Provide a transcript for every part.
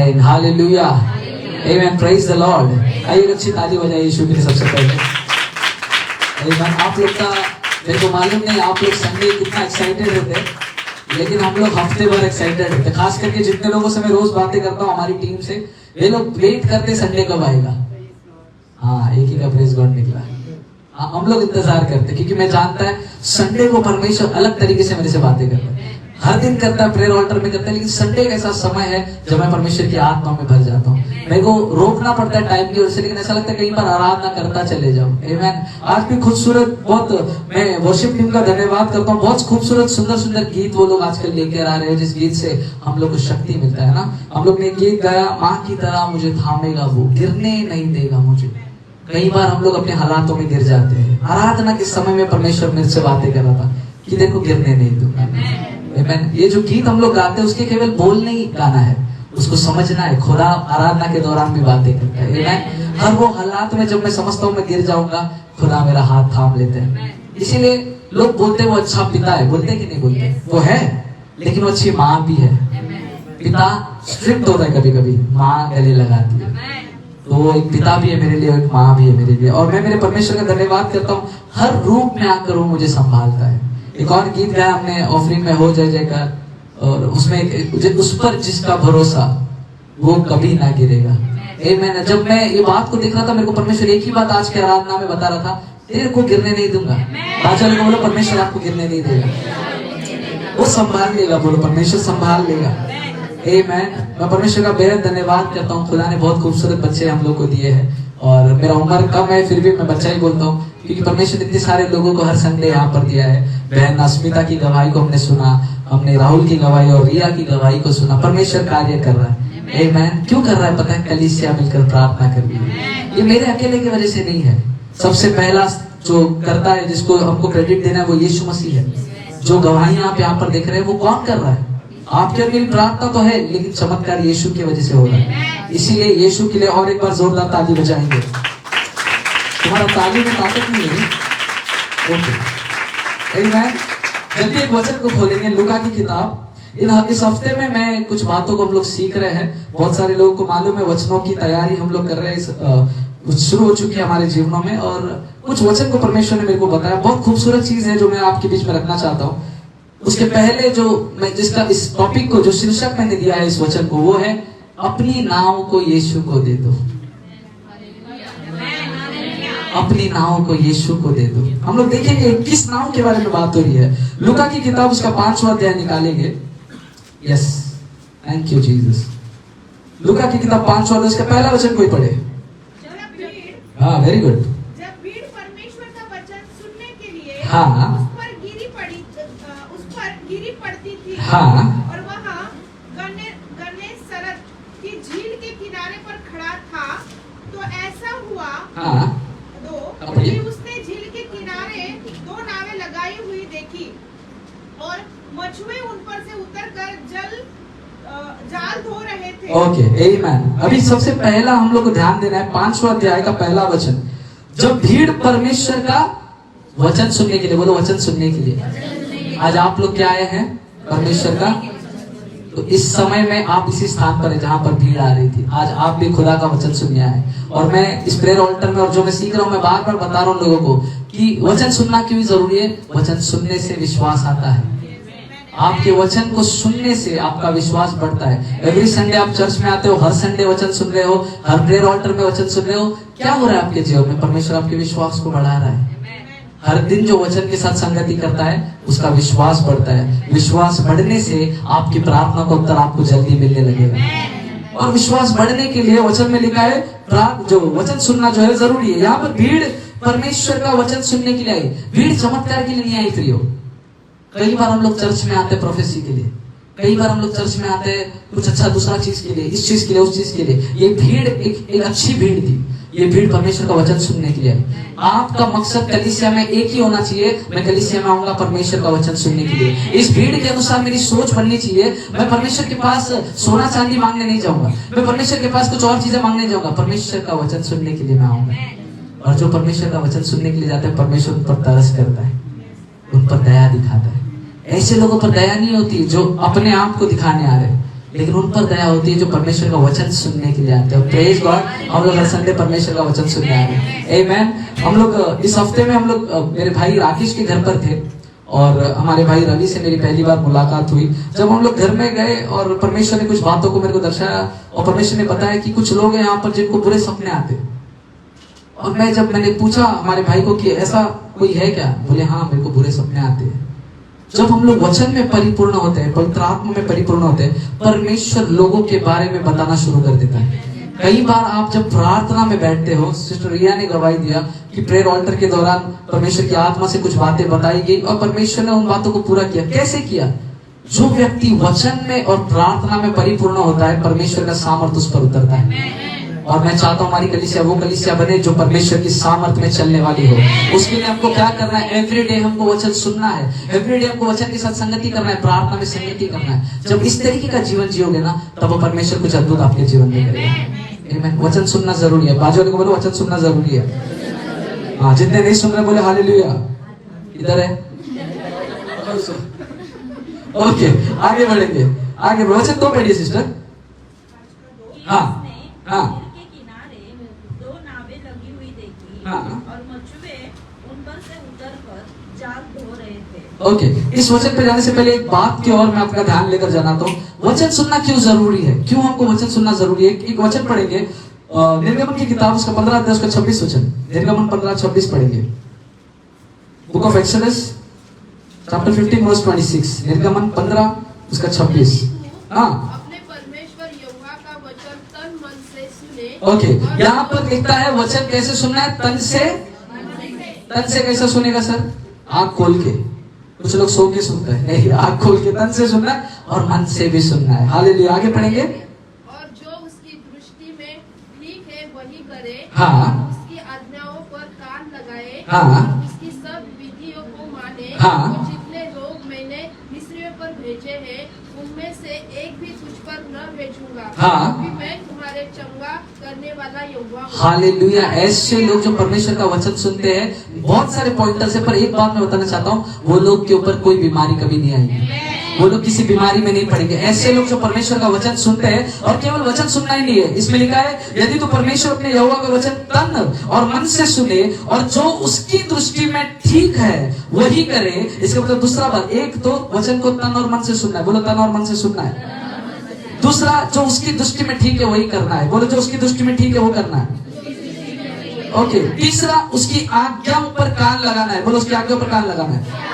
Amen, hallelujah, amen, praise the Lord. आइए अच्छी ताली बजाइए यीशु के लिए सबसे पहले। आमेन। आप लोग का मेरे को मालूम नहीं आप लोग संडे कितना एक्साइटेड रहते हैं, लेकिन हम लोग हफ्ते भर एक्साइटेड रहते हैं। खास करके जितने लोगों से मैं रोज बातें करता हूँ हमारी टीम से, वे लोग वेट करते संडे कब आएगा। हाँ, एक ही का प्रेज गॉड निकला। हाँ, हम लोग इंतजार करते क्योंकि मैं जानता है संडे को परमेश्वर अलग तरीके से मेरे से बातें करता है। हर दिन करता है, प्रेयर ऑल्टर में करता है, लेकिन संडे एक ऐसा समय है जब मैं परमेश्वर की आत्मा में भर जाता हूँ। मेरे को रोकना पड़ता है टाइम की वजह से, लेकिन ऐसा लगता है कहीं पर आराधना करता चले जाऊं। आमेन। आज भी खूबसूरत, बहुत मैं वर्शिप टीम का धन्यवाद करता हूँ। बहुत खूबसूरत सुंदर सुंदर गीत वो लोग आजकल लेकर आ रहे हैं, जिस गीत से हम लोग को शक्ति मिलता है ना। हम लोग ने गीत गाया, माँ की तरह मुझे थामेगा वो, गिरने नहीं देगा मुझे। कई बार हम लोग अपने हालातों में गिर जाते हैं। आराधना के समय में परमेश्वर मेरे से बातें कर रहा था कि देखो गिरने नहीं दूंगा। ये जो गीत हम लोग गाते हैं उसके केवल बोल नहीं गाना है, उसको समझना है। खुदा आराधना के दौरान भी बातें करता है। हर वो हालात में जब मैं समझता हूँ मैं गिर जाऊंगा, खुदा मेरा हाथ थाम लेते हैं। इसीलिए लोग बोलते वो अच्छा पिता है, बोलते कि नहीं बोलते? वो है, लेकिन वो अच्छी माँ भी है। पिता स्ट्रिक्ट होता है कभी कभी, माँ गले लगाती है। तो वो एक पिता भी है मेरे लिए, एक माँ भी है मेरे लिए। और मैं मेरे परमेश्वर का धन्यवाद करता हूँ, हर रूप में आकर वो मुझे संभालता है। एक और गीत गाया हमने ऑफरिंग में, हो जय जयकार, और उसमें उस पर जिसका भरोसा वो कभी ना गिरेगा। आमेन। जब मैं ये बात को देख रहा था, मेरे को परमेश्वर एक ही बात आज के आराधना में बता रहा था, तेरे को गिरने नहीं दूंगा। बादशाह को बोलो परमेश्वर आपको गिरने नहीं देगा, वो संभाल लेगा। बोलो परमेश्वर संभाल लेगा। आमेन। मैं परमेश्वर का बेहद धन्यवाद करता हूँ। खुदा ने बहुत खूबसूरत बच्चे हम लोग को दिए हैं, और मेरा उम्र कम है फिर भी मैं बच्चा ही बोलता हूँ, क्योंकि परमेश्वर इतने सारे लोगों को हर संडे यहाँ पर दिया है। बहन अस्मिता की गवाही को हमने सुना, हमने राहुल की गवाही और रिया की गवाही को सुना। परमेश्वर कार्य कर रहा है। आमेन। क्यों कर रहा है पता है? कलीसिया मिलकर प्रार्थना कर रही है। ये मेरे अकेले की वजह से नहीं है। सबसे पहला जो करता है, जिसको हमको क्रेडिट देना है, वो यीशु मसीह है। जो गवाही आप यहाँ पर देख रहे हैं वो कौन कर रहा है? आपके और मेरी प्रार्थना तो है, लेकिन चमत्कार यीशु की वजह से हो रहा है। इसीलिए यीशु के लिए और एक बार जोरदार ताली बजाएंगे। तुम्हारा ताली में ताकत नहीं है। ओके। आमेन। जल्दी एक वचन को खोलेंगे, लूका की किताब। इस हफ्ते में मैं कुछ बातों को हम लोग सीख रहे हैं। बहुत सारे लोगों को मालूम है वचनों की तैयारी हम लोग कर रहे हैं, कुछ शुरू हो चुकी है हमारे जीवनों में, और कुछ वचन को परमेश्वर ने मेरे को बताया। बहुत खूबसूरत चीज है जो मैं आपके बीच में रखना चाहता हूँ। उसके पहले जो मैं जिसका इस टॉपिक को जो शीर्षक मैंने दिया है इस वचन को, वो है अपनी नाव को यीशु को दे दो। अपनी नाव को यीशु को दे दो। हम लोग देखेंगे किस नाव के बारे में बात हो रही है। लूका की किताब उसका 5वां अध्याय निकालेंगे। Yes, thank you Jesus. लूका की किताब 5वां अध्याय, उसका पहला वचन कोई पढ़े? हाँ, वेरी गुड। जब भीड़ परमेश्वर का वचन सुनने के लिए हाँ उस पर गिरी पड़ती थी, हाँ, और वहाँ गन्नेसरत की झील के किनारे पर खड़ा था, तो ऐसा हुआ हाँ, कि उसने झील के किनारे 2 नावें लगाई हुई देखी, और मछुए उन पर से उतरकर जाल धो रहे थे। ओके, आमेन। अभी सबसे पहला हम लोग को ध्यान देना है 5वां अध्याय का पहला वचन। जब भीड़ परमेश्वर का वचन सुनने के लिए, बोलो वचन सुनने के लिए। आज आप लोग क्या आए हैं? परमेश्वर का। तो इस समय में आप इसी स्थान पर है जहां पर भीड़ आ रही थी। आज आप भी खुदा का वचन सुनने आए। और मैं इस प्रेयर ऑल्टर में, और जो मैं सीख रहा हूं, मैं बार बार बता रहा हूं लोगों को कि वचन सुनना क्यों जरूरी है। वचन सुनने से विश्वास आता है। आपके वचन को सुनने से आपका विश्वास बढ़ता है। एवरी संडे आप चर्च में आते हो, हर संडे वचन सुन रहे हो, हर प्रेयर ऑल्टर में वचन सुन रहे हो। क्या हो रहा है आपके जीवन में? परमेश्वर आपके विश्वास को बढ़ा रहा है। हर दिन जो वचन के साथ संगति करता है उसका विश्वास बढ़ता है। विश्वास बढ़ने से आपकी प्रार्थना का उत्तर आपको जल्दी मिलने लगेगा। और विश्वास बढ़ने के लिए वचन में लिखा है जो वचन सुनना जो है जरूरी है। यहाँ पर भीड़ परमेश्वर का वचन सुनने के लिए आई। भीड़ चमत्कार के लिए नहीं आई प्रियो। कई बार हम लोग चर्च में आते हैं प्रोफेसी के लिए, कई बार हम लोग चर्च में आते हैं कुछ अच्छा दूसरा चीज के लिए, इस चीज के लिए, उस चीज के लिए। ये भीड़ एक अच्छी भीड़ थी। ये भीड़ परमेश्वर का वचन सुनने के लिए। आपका मकसद कलीसिया में एक ही होना चाहिए, मैं कलीसिया में आऊंगा परमेश्वर का वचन सुनने के लिए। इस भीड़ के अनुसार मेरी सोच बननी चाहिए। मैं परमेश्वर के पास सोना चांदी मांगने नहीं जाऊंगा, मैं परमेश्वर के पास कुछ और चीजें मांगने जाऊंगा। परमेश्वर का वचन सुनने के लिए मैं आऊंगा। और जो परमेश्वर का वचन सुनने के लिए जाते हैं, परमेश्वर उन पर तरस करता है, उन पर दया दिखाता है। ऐसे लोगों पर दया नहीं होती जो अपने आप को दिखाने आ रहे। लेकिन उन पर दया होती है जो परमेश्वर का वचन सुनने के लिए आते हैं। प्रेज गॉड, हम लोग हर संडे परमेश्वर का वचन सुनने आए हैं। आमेन। हम लोग इस हफ्ते में हम लोग मेरे भाई राकेश के घर पर थे और हमारे भाई रवि से मेरी पहली बार मुलाकात हुई। जब हम लोग घर में गए और परमेश्वर ने कुछ बातों को मेरे को दर्शाया और परमेश्वर ने बताया कि कुछ लोग हैं यहाँ पर जिनको बुरे सपने आते। और मैंने पूछा हमारे भाई को कि ऐसा कोई है क्या? बोले हाँ, मेरे को बुरे सपने आते हैं। जब हम लोग वचन में परिपूर्ण होते हैं, पवित्र आत्मा में परिपूर्ण होते हैं, परमेश्वर लोगों के बारे में बताना शुरू कर देता है। कई बार आप जब प्रार्थना में बैठते हो, सिस्टर रिया ने गवाही दिया कि प्रेयर ऑल्टर के दौरान परमेश्वर की आत्मा से कुछ बातें बताई गई और परमेश्वर ने उन बातों को पूरा किया। कैसे किया? जो व्यक्ति वचन में और प्रार्थना में परिपूर्ण होता है, परमेश्वर का सामर्थ उस पर उतरता है। और मैं चाहता हूँ हमारी कलीसिया वो कलीसिया बने जो परमेश्वर की सामर्थ में चलने वाली हो। उसके लिए हमको क्या करना है? एवरीडे हमको वचन सुनना है, एवरीडे हमको वचन के साथ संगति करना है, प्रार्थना में संगति करना है। जब इस तरीके का जीवन जियोगे ना, तब वो परमेश्वर कुछ अद्भुत आपके जीवन में करेगा। आमीन। वचन सुनना जरूरी है। बाजू वाले को बोलो वचन सुनना जरूरी है। हाँ, जितने नहीं सुन रहे बोले हालेलुया। इधर है। ओके, आगे बढ़ेंगे। आगे वचन 2 पढ़िए सिस्टर। हाँ हाँ हाँ। ओके, इस वचन पे जाने से पहले एक बात की और मैं आपका ध्यान लेकर जाना तो वचन सुनना क्यों जरूरी है, क्यों हमको वचन सुनना जरूरी है। एक वचन पढ़ेंगे निर्गमन की किताब उसका 15 अध्याय उसका 26 वचन। निर्गमन 15:26 पढ़ेंगे। Book of Exodus chapter 15 verse 26। निर्गमन 15 उसका 26। हाँ, अपने परमेश्वर यहोवा का वचन तन मन से सुने। ओके, यहाँ पर लिखता है वचन कैसे सुनना है? तन से। तन से कैसे सुनेगा सर? आँख खोल के। कुछ लोग सो के सुनते हैं, नहीं, आँख खोल के तन से सुनना है और मन से भी सुनना है। हालेलुया। आगे पढ़ेंगे। और जो उसकी दृष्टि में ठीक है वही करे। हाँ। उसकी आज्ञाओं पर कान लगाए। हाँ। उसकी सब विधियों को माने। हाँ। तो जितने लोग मैंने मिस्रियों पर भेजे हैं, उनमें से एक भी तुझ पर न भेजूंगा। हाँ। क्योंकि मैं तुम्हारे चंगा करने वाला यहोवा हूँ। हालेलुया। ऐसे लोग जो परमेश्वर का वचन सुनते हैं, बहुत सारे पॉइंटर्स है, पर एक बात मैं बताना चाहता हूँ, वो लोग के ऊपर कोई बीमारी कभी नहीं आएगी, वो लोग किसी बीमारी में नहीं पड़ेंगे। ऐसे लोग जो परमेश्वर का वचन सुनते हैं, और केवल वचन सुनना ही नहीं है, इसमें लिखा है यदि तो परमेश्वर अपने यहोवा का वचन तन और मन से सुने और जो उसकी दृष्टि में ठीक है वही करे। इसका मतलब दूसरा बात, एक तो वचन को तन और मन से सुनना है, बोलो तन और मन से सुनना है। दूसरा, जो उसकी दृष्टि में ठीक है वही करना है, बोलो जो उसकी दृष्टि में ठीक है वो करना है। ओके, तीसरा, उसकी आज्ञाओं पर कान लगाना है, बोलो उसकी आज्ञाओं पर कान लगाना है।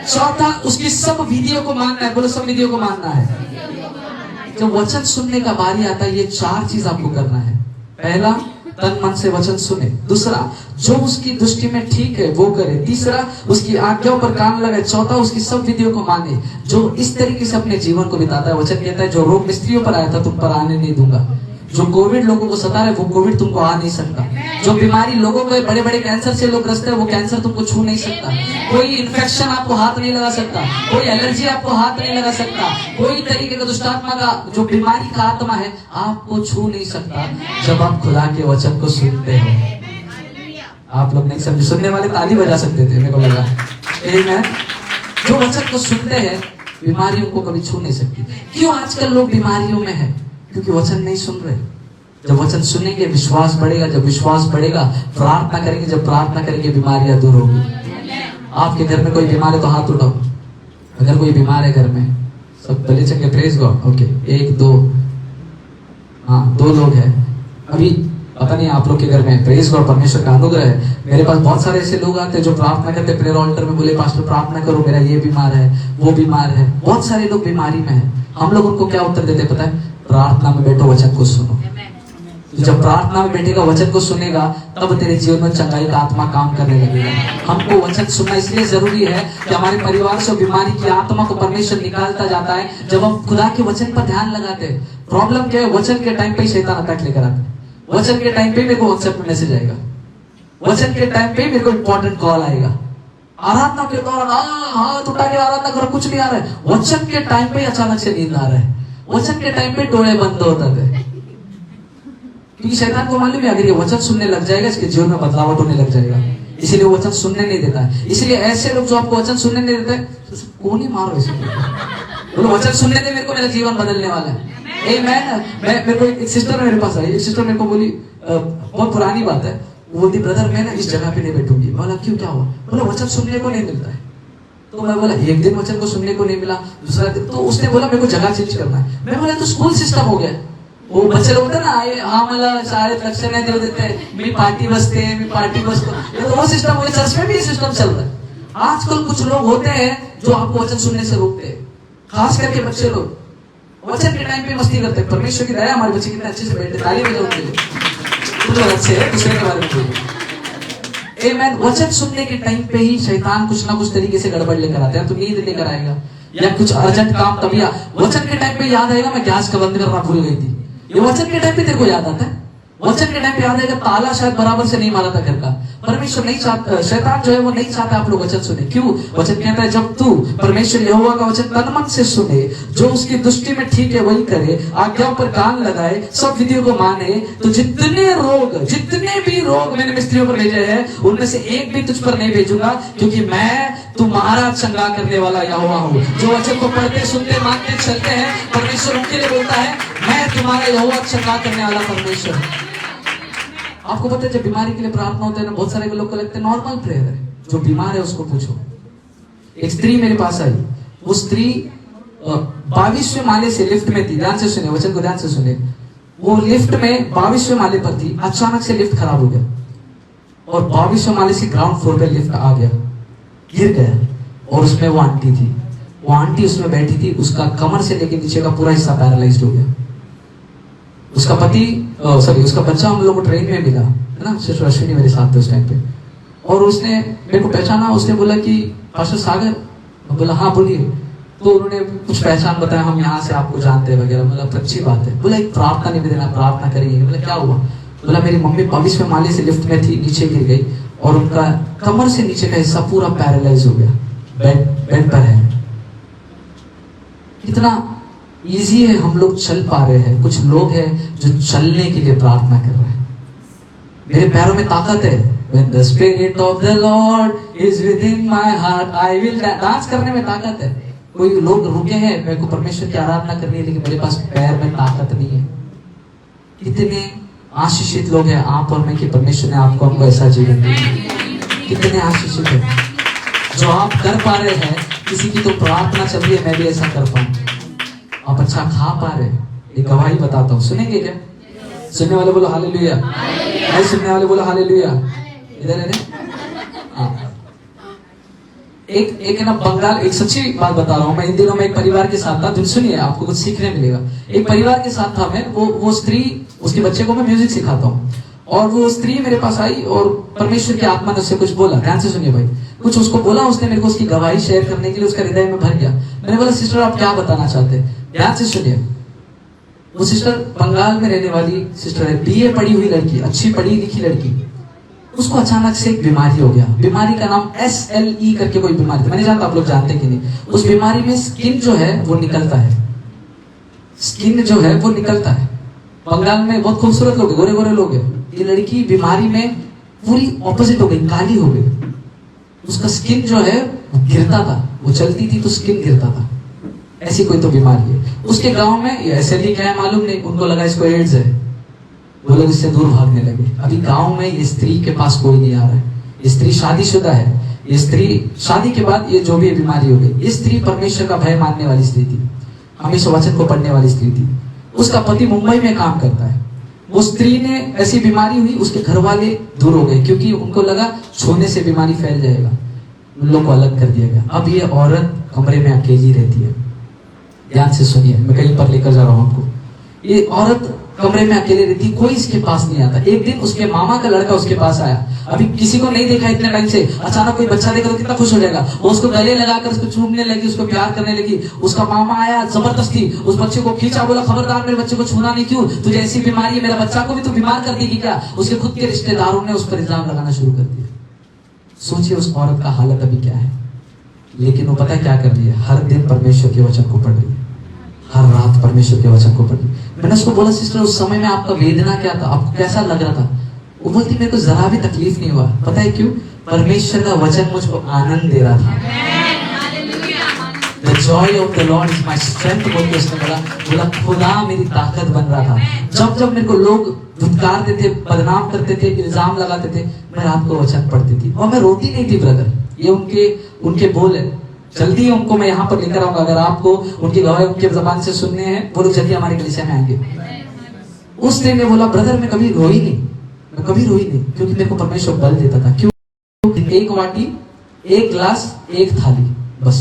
चौथा, उसकी सब विधियों को मानना है, बोलो सब विधियों को मानना है। जब वचन सुनने का बारी आता है, ये 4 चीज आपको करना है। पहला, तन मन से वचन सुने। दूसरा, जो उसकी दृष्टि में ठीक है वो करे। तीसरा, उसकी आज्ञाओं पर कान लगाए। चौथा, उसकी सब विधियों को माने। जो इस तरीके से अपने जीवन को बिताता है, वचन कहता है जो रोग मिस्त्रियों पर आया था तुम पर आने नहीं दूंगा। जो कोविड लोगों को सता रहा है वो कोविड तुमको आ नहीं सकता। जो बीमारी लोगों को बड़े बड़े कैंसर से लोग ग्रस्त है, वो कैंसर तुमको छू नहीं सकता। कोई इन्फेक्शन आपको हाथ नहीं लगा सकता, कोई एलर्जी आपको हाथ नहीं लगा सकता, कोई तरीके का दुष्टात्मा का जो बीमारी का आत्मा है आपको छू नहीं सकता, जब आप खुदा के वचन को सुनते हो। आप लोग नहीं समझे, सुनने वाले ताली बजा सकते थे, मेरे को लगा। जो वचन को सुनते हैं बीमारियों को कभी छू नहीं सकती। क्यों आजकल लोग बीमारियों में है? क्योंकि वचन नहीं सुन रहे। जब वचन सुनेंगे विश्वास बढ़ेगा, जब विश्वास बढ़ेगा प्रार्थना करेंगे, जब प्रार्थना करेंगे बीमारियां दूर होगी। आपके घर में कोई बीमार है तो हाथ उठाओ। अगर कोई बीमार है घर में, सब भले चंगे, प्रेज गॉड। ओके, 1 2, हाँ 2 लोग हैं। अभी पता नहीं आप लोग के घर में, प्रेज गॉड, परमेश्वर का अनुग्रह है। मेरे पास बहुत सारे ऐसे लोग आते हैं जो प्रार्थना करते हैं प्रेयर ऑल्टर में, बोले पास्टर प्रार्थना करो, मेरा ये बीमार है, वो बीमार है। बहुत सारे लोग बीमारी में है। हम लोग उनको क्या उत्तर देते पता है? प्रार्थना में बैठो, वचन को सुनो। जब प्रार्थना में बैठेगा, वचन को सुनेगा, तब तेरे जीवन में चंगाई का आत्मा काम करने लगेगा। हमको वचन सुनना इसलिए जरूरी है कि हमारे परिवार से बीमारी की आत्मा को परमेश्वर निकालता जाता है जब हम खुदा के वचन पर ध्यान लगाते हैं। प्रॉब्लम क्या है? वचन के टाइम पे ही शैतान अटैक लेकर आता है। वचन के टाइम पे मेरे को व्हाट्सएप मैसेज आएगा, वचन के टाइम पे मेरे को इंपॉर्टेंट कॉल आएगा। आराधना के दौरान हाथ उठा के आराधना करो, कुछ नहीं आ रहा है। वचन के टाइम पे अचानक से नींद आ रहा है। वचन के टाइम पे टोड़े बंद होता है, क्योंकि शैतान को मालूम है अगर ये वचन सुनने लग जाएगा इसके जीवन में बदलावट होने लग जाएगा, इसीलिए वचन सुनने नहीं देता है। इसलिए ऐसे लोग जो आपको वचन सुनने नहीं देते, कौन ही मारो इसे, बोलो वचन सुनने दे मेरे को, मेरा जीवन बदलने वाला है। मैं मेरे को एक सिस्टर मेरे पास आई, एक सिस्टर मेरे को बोली, बहुत पुरानी बात है, वो बोलती ब्रदर मैं ना इस जगह पे नहीं बैठूंगी। बोला क्यों, क्या हुआ? बोला वचन सुनने को नहीं मिलता है। तो मैं बोला एक दिन वचन को सुनने को नहीं मिला, दूसरा दिन, तो उसने बोला मेरे को जगह चेंज करना है। मैं बोला तो स्कूल सिस्टम हो गया, वो बच्चे लोग होते ना आम्हाला शाळेत लक्ष नाही देऊ देते, मी पार्टी बसते, मी पार्टी बसतो, ये तो वो सिस्टम हो गया। चर्च में भी ये सिस्टम चल रहा है। आजकल कुछ लोग होते हैं जो आपको वचन सुनने से रोकते हैं, खास करके बच्चे लोग वचन के टाइम पे मस्ती करते हैं। परमेश्वर की दया, हमारे बच्चे कितने अच्छे से बैठे, ताली बजाओ उनके लिए। कुछ लोग अच्छे हैं, दूसरे के बारे में बोलिए। आमेन। वचन सुनने के टाइम पे ही शैतान कुछ ना कुछ तरीके से गड़बड़ लेकर आता है। तो नींद लेकर आएगा या कुछ अर्जेंट काम, तभी वचन के टाइम पे याद आएगा मैं गैस का बंद करना भूल गई थी। ये वचन के टाइम पे तेरे को याद आता है, वचन के टाइम पे याद आएगा ताला शायद बराबर से नहीं मारा था घर का। परमेश्वर नहीं चाहता, शैतान जो है वो नहीं चाहता आप लोग वचन सुने। क्यों? वचन कहता है जब तू परमेश्वर यहोवा का वचन तन मन से सुने, जो उसकी दृष्टि में ठीक है वही करे, आज्ञाओं पर कान लगाए, सब विधियों को माने, तो जितने भी रोग मैंने मिस्त्रियों पर भेजे हैं उनमें से एक भी तुझ पर नहीं भेजूंगा, क्योंकि मैं तुम्हारा चंगा करने वाला यहोवा हूँ। जो वचन को पढ़ते सुनते मानते चलते हैं, परमेश्वर उनके लिए बोलता है मैं तुम्हारा यहोवा चंगा करने वाला परमेश्वर। आपको पता है जब बीमारी के लिए प्रार्थना होता है ना, बहुत सारे लोग को लगता है नॉर्मल प्रेयर है, जो बीमार है उसको पूछो। एक स्त्री मेरे पास आई, वो स्त्री 22वें माले से लिफ्ट में थी, ध्यान से सुने, वचन को ध्यान से सुने। वो लिफ्ट में 22वें माले पर थी, अचानक से लिफ्ट खराब हो गया और 22वें माले से ग्राउंड फ्लोर पे लिफ्ट आ गया, गिर गया, और उसमें वो आंटी थी। वो आंटी उसमें बैठी थी, उसका कमर से लेकर नीचे का पूरा हिस्सा पैरालाइज्ड हो गया। उसका उसका बच्चा हम लोग को ट्रेन में मिला है ना, सिस्टर अश्विनी मेरे साथ थे उस टाइम पे, और उसने मेरे को पहचाना। उसने बोला कि पास्टर सागर, बोला हाँ बोलिए। तो उन्होंने कुछ पहचान बताया, हम यहाँ से आपको जानते हैं वगैरह। मतलब अच्छी बात है। बोला एक प्रार्थना निवेदन, प्रार्थना करेंगे। बोला क्या हुआ? बोला मेरी मम्मी 22वें माले से लिफ्ट में थी, नीचे गिर गई और उनका कमर से नीचे का हिस्सा पूरा पैरालाइज हो गया, बेड पर है। कितना इजी है, हम लोग चल पा रहे हैं। कुछ लोग हैं जो चलने के लिए प्रार्थना कर रहे हैं। मेरे पैरों में ताकत है। When the spirit of the Lord is within my heart, I will dance। Dance करने में ताकत है। कोई लोग रुके हैं, मेरे को परमेश्वर की आराधना करनी है, लेकिन मेरे पास पैर में ताकत नहीं है। कितने आशीषित लोग हैं आप और मैं कि परमेश्वर ने आपको हमको ऐसा जीवन दिया। कितने आशीषित हैं जो आप कर पा रहे हैं। किसी की तो प्रार्थना चल रही है, मैं भी ऐसा कर पाऊं। आप अच्छा खा पा रहे हैं। एक गवाही बताता हूँ, सुनेंगे क्या? सुनने वाले बोलो हालेलुया। नहीं सुनने वाले बोलो हालेलुया। इधर है ना। एक ना बंगाल, एक सच्ची बात बता रहा हूँ मैं। इन दिनों में एक परिवार के साथ था, तुम सुनिए आपको कुछ सीखने मिलेगा। एक परिवार के साथ था मैं, वो स्त्री, उसके बच्चे को मैं म्यूजिक सिखाता हूँ, और वो स्त्री मेरे पास आई और परमेश्वर की आत्मा ने उससे कुछ बोला। ध्यान से सुनिए भाई, कुछ उसको बोला उसने मेरे को, उसकी गवाही शेयर करने के लिए उसका हृदय में भर गया। मैंने बोला सिस्टर आप क्या बताना चाहते हैं? ध्यान से सुनिए। वो सिस्टर बंगाल में रहने वाली सिस्टर है, बीए पढ़ी हुई लड़की, अच्छी पढ़ी लिखी लड़की। उसको अचानक से एक बीमारी हो गया। बीमारी का नाम SLE करके कोई बीमारी थी, मैंने जानता आप लोग जानते कि नहीं। उस बीमारी में स्किन जो है वो निकलता है, स्किन जो है वो निकलता है। बंगाल में बहुत खूबसूरत लोग, गोरे गोरे लोग हैं। ये लड़की बीमारी में पूरी ऑपोजिट हो गई, काली हो गई। उसका स्किन जो है गिरता था, वो चलती थी तो स्किन गिरता था। ऐसी कोई तो बीमारी है उसके गांव में। ये SLE क्या है मालूम नहीं, उनको लगा इसको एड्स है, वो लोग इससे दूर भागने लगे। अभी गांव में ये स्त्री के पास कोई नहीं आ रहा है। ये स्त्री शादीशुदा है। ये स्त्री शादी के बाद ये जो भी बीमारी हो गई। ये स्त्री परमेश्वर का भय मानने वाली स्त्री थी, हमेशा वचन को पढ़ने वाली स्त्री थी। उसका पति मुंबई में काम करता है। वो स्त्री ने ऐसी बीमारी हुई, उसके घर वाले दूर हो गए, क्योंकि उनको लगा छूने से बीमारी फैल जाएगा। उन लोग को अलग कर दिया गया। अब ये औरत कमरे में अकेली रहती है। ध्यान से सुनिए, मैं कहीं पर लेकर जा रहा हूं आपको। ये औरत कमरे में अकेले रहती, कोई इसके पास नहीं आता। एक दिन उसके मामा का लड़का उसके पास आया। अभी किसी को नहीं देखा इतने टाइम से, अचानक कोई बच्चा देखा तो कितना खुश हो जाएगा। वो उसको गले लगाकर उसको चूमने लगी, उसको प्यार करने लगी। उसका मामा आया, जबरदस्ती उस बच्चे को खींचा, बोला खबरदार मेरे बच्चे को छूना नहीं, क्यों तुझे ऐसी बीमारी है, मेरा बच्चा को भी तो बीमार कर देगी क्या? उसके खुद के रिश्तेदारों ने उस पर इल्जाम लगाना शुरू कर दिया। सोचिए उस औरत का हालत अभी क्या है। लेकिन वो पता है क्या कर रही है? हर दिन परमेश्वर के वचन को पढ़ रही है, हर रात परमेश्वर के वचन को पढ़ रही है। मैंने उसको बोला सिस्टर उस समय में आपका वेदना क्या था, आपको कैसा लग रहा था? वो बोलती मेरे को जरा भी तकलीफ नहीं हुआ। पता है क्यों? परमेश्वर का वचन मुझको आनंद दे रहा था। The Joy of the Lord is my strength बोल के उसने बोला खुदा मेरी ताकत बन रहा था। जब जब मेरे को लोग धुतकारते थे, बदनाम करते थे, इल्जाम लगाते थे, मैं रात को वचन पढ़ती थी और मैं रोती नहीं थी ब्रदर। ये उनके बोल है। जल्दी उनको मैं यहाँ पर लेकर आऊंगा। अगर आपको उनकी गवाही उनके जबान से सुनने हैं, वो लोग जल्दी हमारे कलीसिया में आएंगे। उस दिन ने बोला ब्रदर मैं कभी रोई नहीं, क्योंकि मेरे को परमेश्वर बल देता था। क्यों? एक वाटी, एक गिलास, एक थाली, बस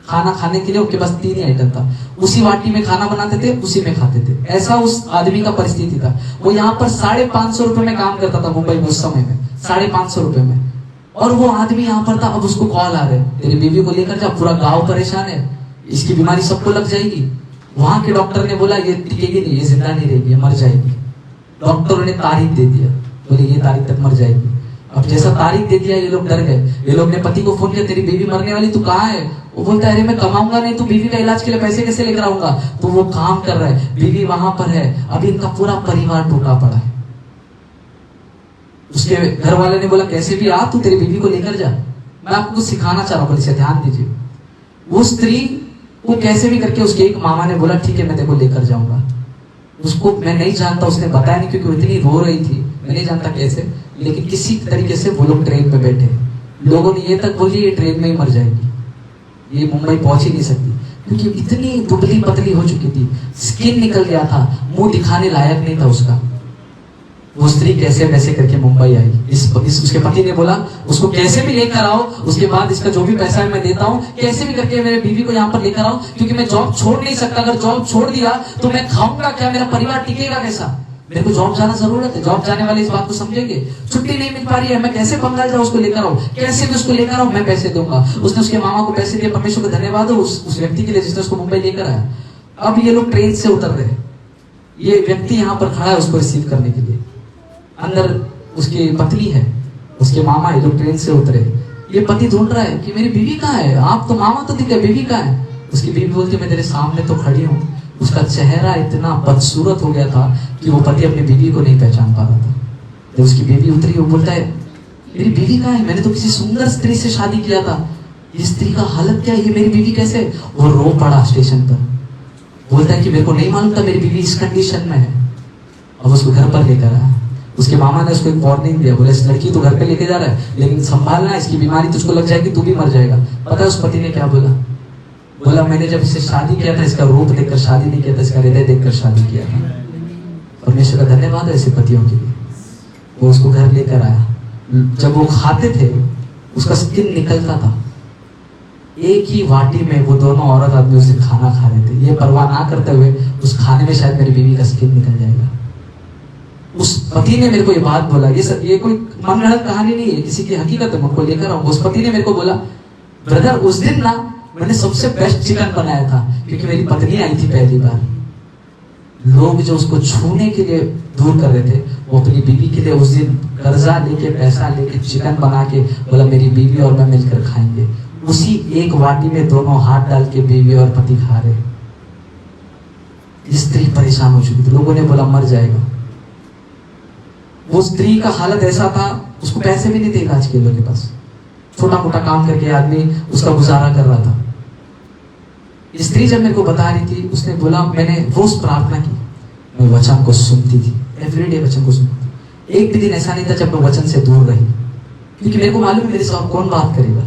खाना खाने के लिए उनके पास 3 ही आइटम था। उसी वाटी में खाना बनाते थे, उसी में खाते थे। ऐसा उस आदमी का परिस्थिति था। वो यहाँ पर 550 रुपए में काम करता था मुंबई में उस समय में, 550 रुपए में। और वो आदमी यहाँ पर था। अब उसको कॉल आ रहे, तेरी बीवी को लेकर जा, पूरा गांव परेशान है, इसकी बीमारी सबको लग जाएगी। वहां के डॉक्टर ने बोला ये टिकेगी नहीं, ये जिंदा नहीं रहेगी, ये मर जाएगी। डॉक्टरों ने तारीख दे दिया, बोले ये तारीख तक मर जाएगी। अब जैसा तारीख दे दिया, ये लोग डर गए। ये लोग ने पति को फोन किया, तेरी बीवी मरने वाली, तू कहाँ है? वो बोलता है अरे मैं कमाऊंगा नहीं तो बीवी का इलाज के लिए पैसे कैसे लेकर आऊंगा? तो वो काम कर रहा है, बीवी वहां पर है। अभी इनका पूरा परिवार टूटा पड़ा है। उसके घर वाले ने बोला कैसे भी आ, तू तेरी बीवी को लेकर जा। मैं आपको कुछ सिखाना चाह रहा हूँ, इसे ध्यान दीजिए। वो स्त्री को कैसे भी करके उसके एक मामा ने बोला ठीक है मैं तेरे को लेकर जाऊंगा। उसको मैं नहीं जानता, उसने बताया नहीं क्योंकि वो इतनी रो रही थी, मैं नहीं जानता कैसे, लेकिन किसी तरीके से वो लोग ट्रेन में बैठे। लोगों ने ये तक बोली ये ट्रेन में ही मर जाएगी, ये मुंबई पहुंच ही नहीं सकती, क्योंकि इतनी दुबली पतली हो चुकी थी, स्किन निकल गया था, मुंह दिखाने लायक नहीं था उसका। वो स्त्री कैसे वैसे करके मुंबई आई। उसके पति ने बोला उसको कैसे भी लेकर आओ, उसके बाद इसका जो भी पैसा है मैं देता हूँ, कैसे भी करके मेरे बीवी को यहाँ पर लेकर आओ, क्योंकि मैं जॉब छोड़ नहीं सकता। अगर जॉब छोड़ दिया तो मैं खाऊंगा क्या, मेरा परिवार टिकेगा कैसा? मेरे को जॉब जाना जरूरत है। जॉब जाने वाले इस बात को समझेंगे। छुट्टी नहीं मिल पा रही है, मैं कैसे बंगाल जाऊँ उसको लेकर आऊँ, कैसे भी उसको लेकर आऊँ, मैं पैसे दूंगा। उसने उसके मामा को पैसे दिए। परमेश्वर को धन्यवाद हो उस व्यक्ति के लिए जिसने उसको मुंबई लेकर आया। अब ये लोग ट्रेन से उतर रहे, ये व्यक्ति यहाँ पर खड़ा है उसको रिसीव करने के लिए। अंदर उसकी पत्नी है, उसके मामा है, लोग ट्रेन से उतरे। ये पति ढूंढ रहा है कि मेरी बीवी कहाँ है, आप तो मामा तो दिखे, बीवी कहाँ है? उसकी बीवी बोलती मैं तेरे सामने तो खड़ी हूँ। उसका चेहरा इतना बदसूरत हो गया था कि वो पति अपनी बीवी को नहीं पहचान पा रहा था। जब उसकी बीवी उतरी, वो बोलता है मेरी बीवी कहाँ है, मैंने तो किसी सुंदर स्त्री से शादी किया था, ये स्त्री का हालत क्या है, ये मेरी बीवी कैसे? वो रो पड़ा स्टेशन पर। बोलता है कि मेरे को नहीं मालूम था मेरी बीवी इस कंडीशन में है। अब उसको घर पर लेकर आया। उसके मामा ने उसको एक वार्निंग दिया, बोले इस लड़की तो घर पे लेके जा रहा है, लेकिन संभालना, इसकी बीमारी तुझको लग जाएगी, तू भी मर जाएगा। पता है उस पति ने क्या बोला? बोला मैंने जब इससे शादी किया था इसका रूप देखकर शादी नहीं किया था, इसका हृदय देखकर शादी किया था। परमेश्वर का धन्यवाद है ऐसे पतियों के लिए। वो उसको घर लेकर आया। जब वो खाते थे उसका स्किन निकलता था। एक ही वाटी में वो दोनों औरत आदमी उसे खाना खा रहे थे, ये परवाह ना करते हुए उस खाने में शायद मेरी बीवी का स्किन निकल जाएगा। उस पति ने मेरे को ये बात बोला, ये कोई मनगढ़ंत कहानी नहीं है, किसी की हकीकत है, मैं उनको लेकर आऊँ। उस पति ने मेरे को बोला ब्रदर उस दिन ना मैंने सबसे बेस्ट चिकन बनाया था, क्योंकि मेरी पत्नी आई थी पहली बार। लोग जो उसको छूने के लिए दूर कर रहे थे, वो अपनी बीवी के लिए उस दिन कर्जा लेके पैसा लेके चिकन बना के बोला मेरी बीवी और मैं मिलकर खाएंगे। उसी एक वाटी में दोनों हाथ डाल के बीवी और पति खा रहे। स्त्री परेशान हो चुकी थी, लोगों ने बोला मर जाएगा। वो स्त्री का हालत ऐसा था, उसको पैसे भी नहीं थे आज के लोगों के पास, छोटा मोटा काम करके आदमी उसका गुजारा कर रहा था। स्त्री जब मेरे को बता रही थी, उसने बोला मैंने रोज प्रार्थना की, मैं वचन को सुनती थी, एवरीडे वचन को सुनती थी। एक भी दिन ऐसा नहीं था जब मैं वचन से दूर रही, क्योंकि मेरे को मालूम है मेरे साथ कौन बात करेगा,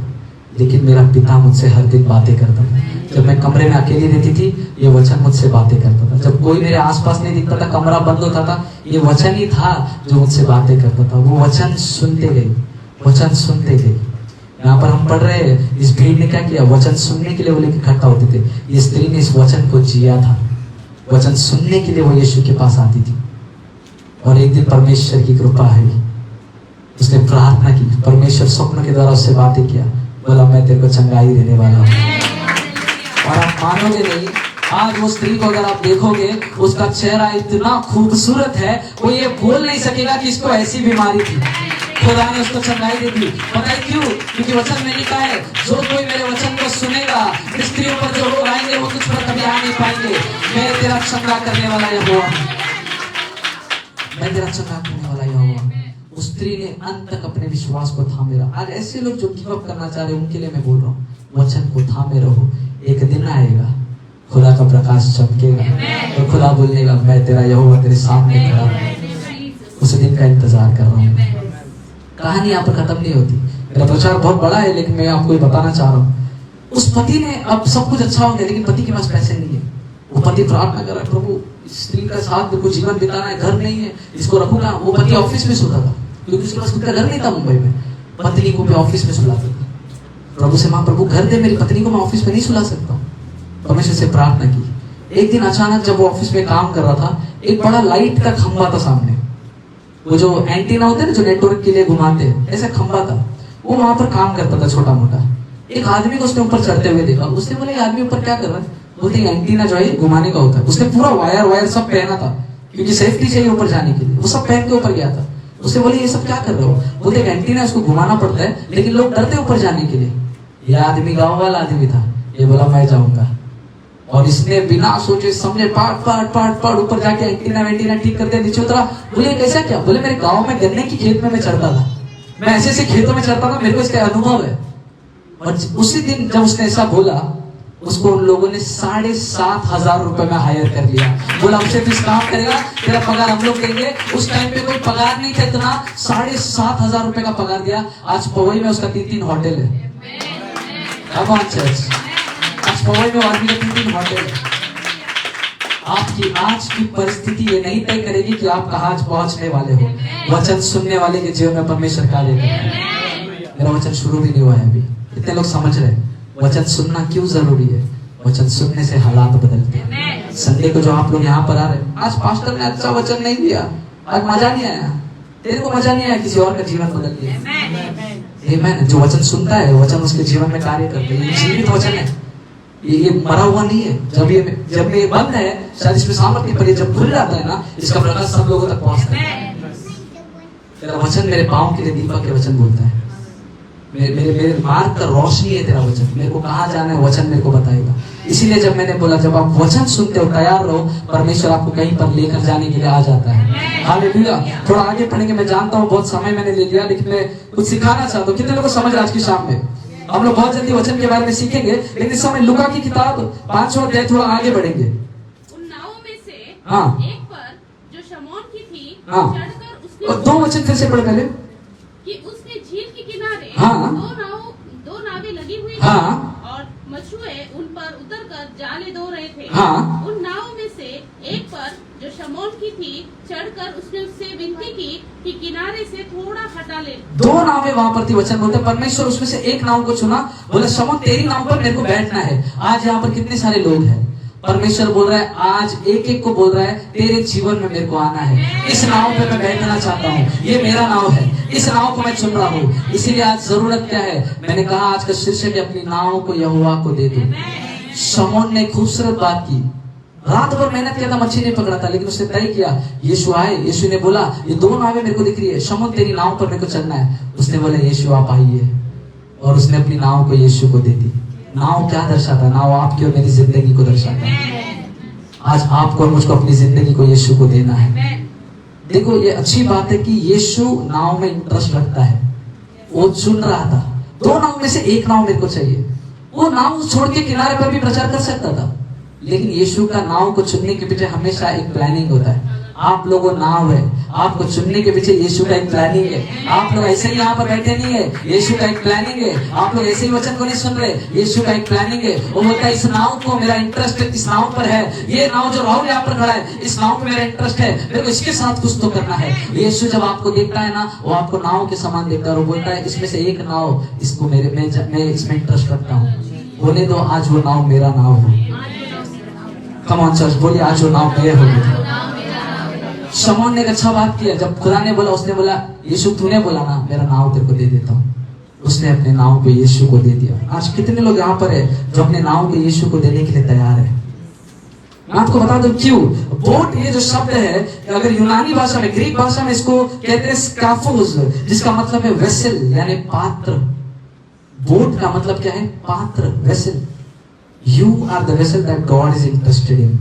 लेकिन मेरा पिता मुझसे हर दिन बातें करता था। जब मैं कमरे में अकेली रहती थी, ये वचन मुझसे बातें करता था। जब कोई मेरे आसपास नहीं दिखता था, कमरा बंद होता था, ये वचन ही था जो मुझसे बातें करता था। वो वचन सुनते गए, वचन सुनते गए। यहाँ पर हम पढ़ रहे हैं, इस भीड़ ने क्या किया, वचन सुनने के लिए वो लोग इकट्ठा होते थे। ये स्त्री ने इस वचन को जिया था, वचन सुनने के लिए वो यीशु के पास आती थी। और एक दिन परमेश्वर की कृपा है, उसने प्रार्थना की, परमेश्वर स्वप्न के द्वारा उससे बातें किया, बोला मैं तेरे को चंगाई देने वाला हूँ। और आप मानोगे नहीं, आज वो स्त्री को अगर आप देखोगे, उसका चेहरा इतना खूबसूरत है, वो ये बोल नहीं सकेगा कि इसको ऐसी बीमारी थी। खुदा ने उसको चंगाई दे दी। पता है क्यों? क्योंकि वचन में लिखा है, जो कोई मेरे वचन को सुनेगा, स्त्रियों पर जो रोग आएंगे वो तुझ पर कभी आ नहीं पाएंगे। मैं तेरा चंगा करने वाला यहोवा, मैं तेरा चंगा करने वाला यहोवा। उस स्त्री ने अंत तक अपने विश्वास को थामे रहा। आज ऐसे लोग जो गिव अप करना चाह रहे हैं, उनके लिए मैं बोल रहा हूँ, वचन को थामे रहो। एक दिन आएगा खुदा का प्रकाश चमकेगा और खुदा बोलेगा मैं तेरा यहोवा तेरे सामने खड़ा हूं। उस दिन का इंतजार कर रहा हूँ। कहानी यहाँ पर खत्म नहीं होती। मेरा प्रचार बहुत बड़ा है लेकिन मैं आपको ये बताना चाह रहा हूँ। उस पति ने अब सब कुछ अच्छा हो गया लेकिन पति के पास पैसे नहीं है। वो पति प्रार्थना कर रहा है, प्रभु इस स्त्री का साथ में कुछ जीवन बिताना है, घर नहीं है, इसको रखूंगा। वो पति ऑफिस में सोता था क्योंकि उसके पास खुद का घर नहीं था मुंबई में। पत्नी को भी ऑफिस में सुलाता था। प्रभु से मां, प्रभु घर दे, मेरी पत्नी को मैं ऑफिस में नहीं सुला सकता हूँ। परमेश्वर से प्रार्थना की। एक दिन अचानक जब वो ऑफिस में काम कर रहा था, एक बड़ा लाइट का खंभा था सामने। वो जो एंटीना होते हैं ना जो नेटवर्क के लिए घुमाते हैं, ऐसा खंभा था। वो वहां पर काम करता था छोटा मोटा। एक आदमी को उसने ऊपर चढ़ते हुए देखा। उसने बोला ये आदमी ऊपर क्या कर रहा है? बोलते एंटीना जो है घुमाने का होता है। उसने पूरा वायर सब पहना था क्योंकि सेफ्टी चाहिए ऊपर जाने के लिए। वो सब पहन के ऊपर गया था। उसने बोले ये सब क्या कर रहे हो? बोलते एंटीना उसको घुमाना पड़ता है लेकिन लोग डरते ऊपर जाने के लिए। यह आदमी गाँव वाला आदमी था। ये बोला मैं जाऊंगा। और इसने बिना सोचे समझे पाट ऊपर जाके एंटीना ठीक करते नीचे उतरा। बोले कैसा क्या? बोले मेरे गांव में गन्ने की खेत में मैं चढ़ता था। मैं ऐसे खेतों में चढ़ता था, मेरे को इसका अनुभव है। और उसी दिन जब उसने ऐसा बोला, उसको उन लोगों ने 7,500 रुपए में हायर कर लिया। बोला हमसे तो इस काम करेगा, तेरा पगार हम लोग देंगे। उस टाइम पे कोई पगार नहीं था इतना। 7,500 रुपए का पगार दिया। आज पवई में उसका 3 होटल है। आज पवई में आदमी का 3 होटल है। आपकी आज की परिस्थिति ये नहीं तय करेगी कि आप कहाँ पहुंचने वाले हो। वचन सुनने वाले के जीवन में परमेश्वर कार्य करेगा। मेरा वचन शुरू भी नहीं हुआ है अभी। कितने लोग समझ रहे हैं वचन सुनना क्यों जरूरी है? वचन सुनने से हालात बदलते हैं। संडे को जो आप लोग यहाँ पर आ रहे हैं, आज पास्टर ने अच्छा वचन नहीं दिया, आज मजा नहीं आया, तेरे को मजा नहीं आया, किसी और का जीवन बदल गया। आमीन। जो वचन सुनता है वचन उसके जीवन में कार्य करते हैं। ये जीवित वचन है, ये मरा हुआ नहीं है। जब ये बंद है शायद इसमें सामर्थ्य, पर जब खुल जाता है ना, इसका प्रकाश सब लोगों तक पहुंचता है। तेरा वचन मेरे पाँव के लिए दीपक के वचन बोलता है। मेरे मार्ग का रोशनी है तेरा वचन। मेरे को कहाँ जाना है वचन मेरे को बताएगा। इसीलिए जब मैंने बोला जब आप वचन सुनते हो तैयार रहो, परमेश्वर आपको कहीं पर लेकर जाने के लिए आ जाता है। हालेलुया। थोड़ा आगे पढ़ेंगे। मैं जानता हूँ बहुत समय मैंने ले लिया लेकिन मैं कुछ सिखाना चाहता हूँ। कितने लोगों को समझ आज की शाम में? हम लोग बहुत जल्दी वचन के बारे में सीखेंगे लेकिन इस समय लूका की किताब 5 अध्याय थोड़ा आगे बढ़ेंगे। उन नावों में से एक पर जो शमौन की थी चढ़कर उसने, और 2 वचन फिर से पढ़े पहले कि उसने झील के किनारे दो नावें लगी हुई थी और मछुए उन पर उतरकर जाले धो रहे थे। उन नावों में से एक पर जो शमौन की थी चढ़कर उसने उससे विनती की कि किनारे से थोड़ा हटा ले। 2 नावें वहां पर थी। वचन बोलते परमेश्वर उसमें से एक नाव को चुना। बोला शमौन तेरी नाव पर मेरे को बैठना है। आज यहाँ पर कितने सारे लोग हैं, परमेश्वर बोल रहा है आज एक को बोल रहा है तेरे जीवन में मेरे को आना है। इस नाव पे मैं बैठना चाहता हूँ, ये मेरा नाव है, इस नाव को मैं चुन रहा हूँ। इसीलिए आज जरूरत क्या है? मैंने कहा आज का शीर्षक है अपनी नाव को यहोवा को दे दो। शमौन ने खूबसूरत बात की। रात भर मेहनत किया था, मच्छी नहीं पकड़ा था, लेकिन उसने तय किया यीशु आए। यीशु ने बोला ये 2 नावें मेरे को दिख रही है, शमौन तेरी नाव पर मेरे को चलना है। उसने बोला यीशु आप आइए, और उसने अपनी नाव को यीशु को दे दी। नाव क्या दर्शाता? नाव आपकी और मेरी जिंदगी को दर्शाता है। आज आपको और मुझको अपनी जिंदगी को यीशु को देना है। देखो ये अच्छी बात है कि यीशु नाव में इंटरेस्ट रखता है। वो चुन रहा था 2 नाव में से एक नाव मेरे को चाहिए। वो नाव छोड़ के किनारे पर भी प्रचार कर सकता था, लेकिन यीशु का नाव को चुनने के पीछे हमेशा एक प्लानिंग होता है। आप लोगों नाव है, आपको चुनने के पीछे यीशु का एक प्लानिंग है। आप लोग ऐसे ही यहाँ पर बैठे नहीं है, यीशु का एक प्लानिंग है। आप लोग ऐसे ही वचन को नहीं सुन रहे, यीशु का एक प्लानिंग है। वो बोलता है इस नाव को मेरा इंटरेस्ट है, इस नाव पर है। ये नाव जो राहुल यहाँ पर खड़ा है, इस नाव पे मेरा इंटरेस्ट है, मेरे को इसके साथ कुछ तो करना है। यीशु जब आपको देखता है ना, वो आपको नाव के समान देखता है और बोलता है इसमें से एक नाव, इसको मैं इसमें इंटरेस्ट रखता हूँ। बोले तो आज वो नाव मेरा नाव हो। कम ऑन चर्च, बोलिए आज वो नाव मेरे हो। शमौन ने एक अच्छा बात किया। जब खुदा ने बोला, उसने बोला यीशु तूने बोला ना, मेरा नाव तेरे को दे देता हूँ। उसने अपने नाव को यीशु को दे दिया। आज कितने लोग यहाँ पर है जो अपने नाव को यीशु को देने के लिए तैयार है? मैं आपको बता दूं क्यों। बोट ये जो शब्द है, अगर यूनानी भाषा में, ग्रीक भाषा में इसको कहते हैं स्काफोस, जिसका मतलब है वेसल यानी पात्र। बोट का मतलब क्या है? पात्र, vessel. You are the vessel that God is interested in.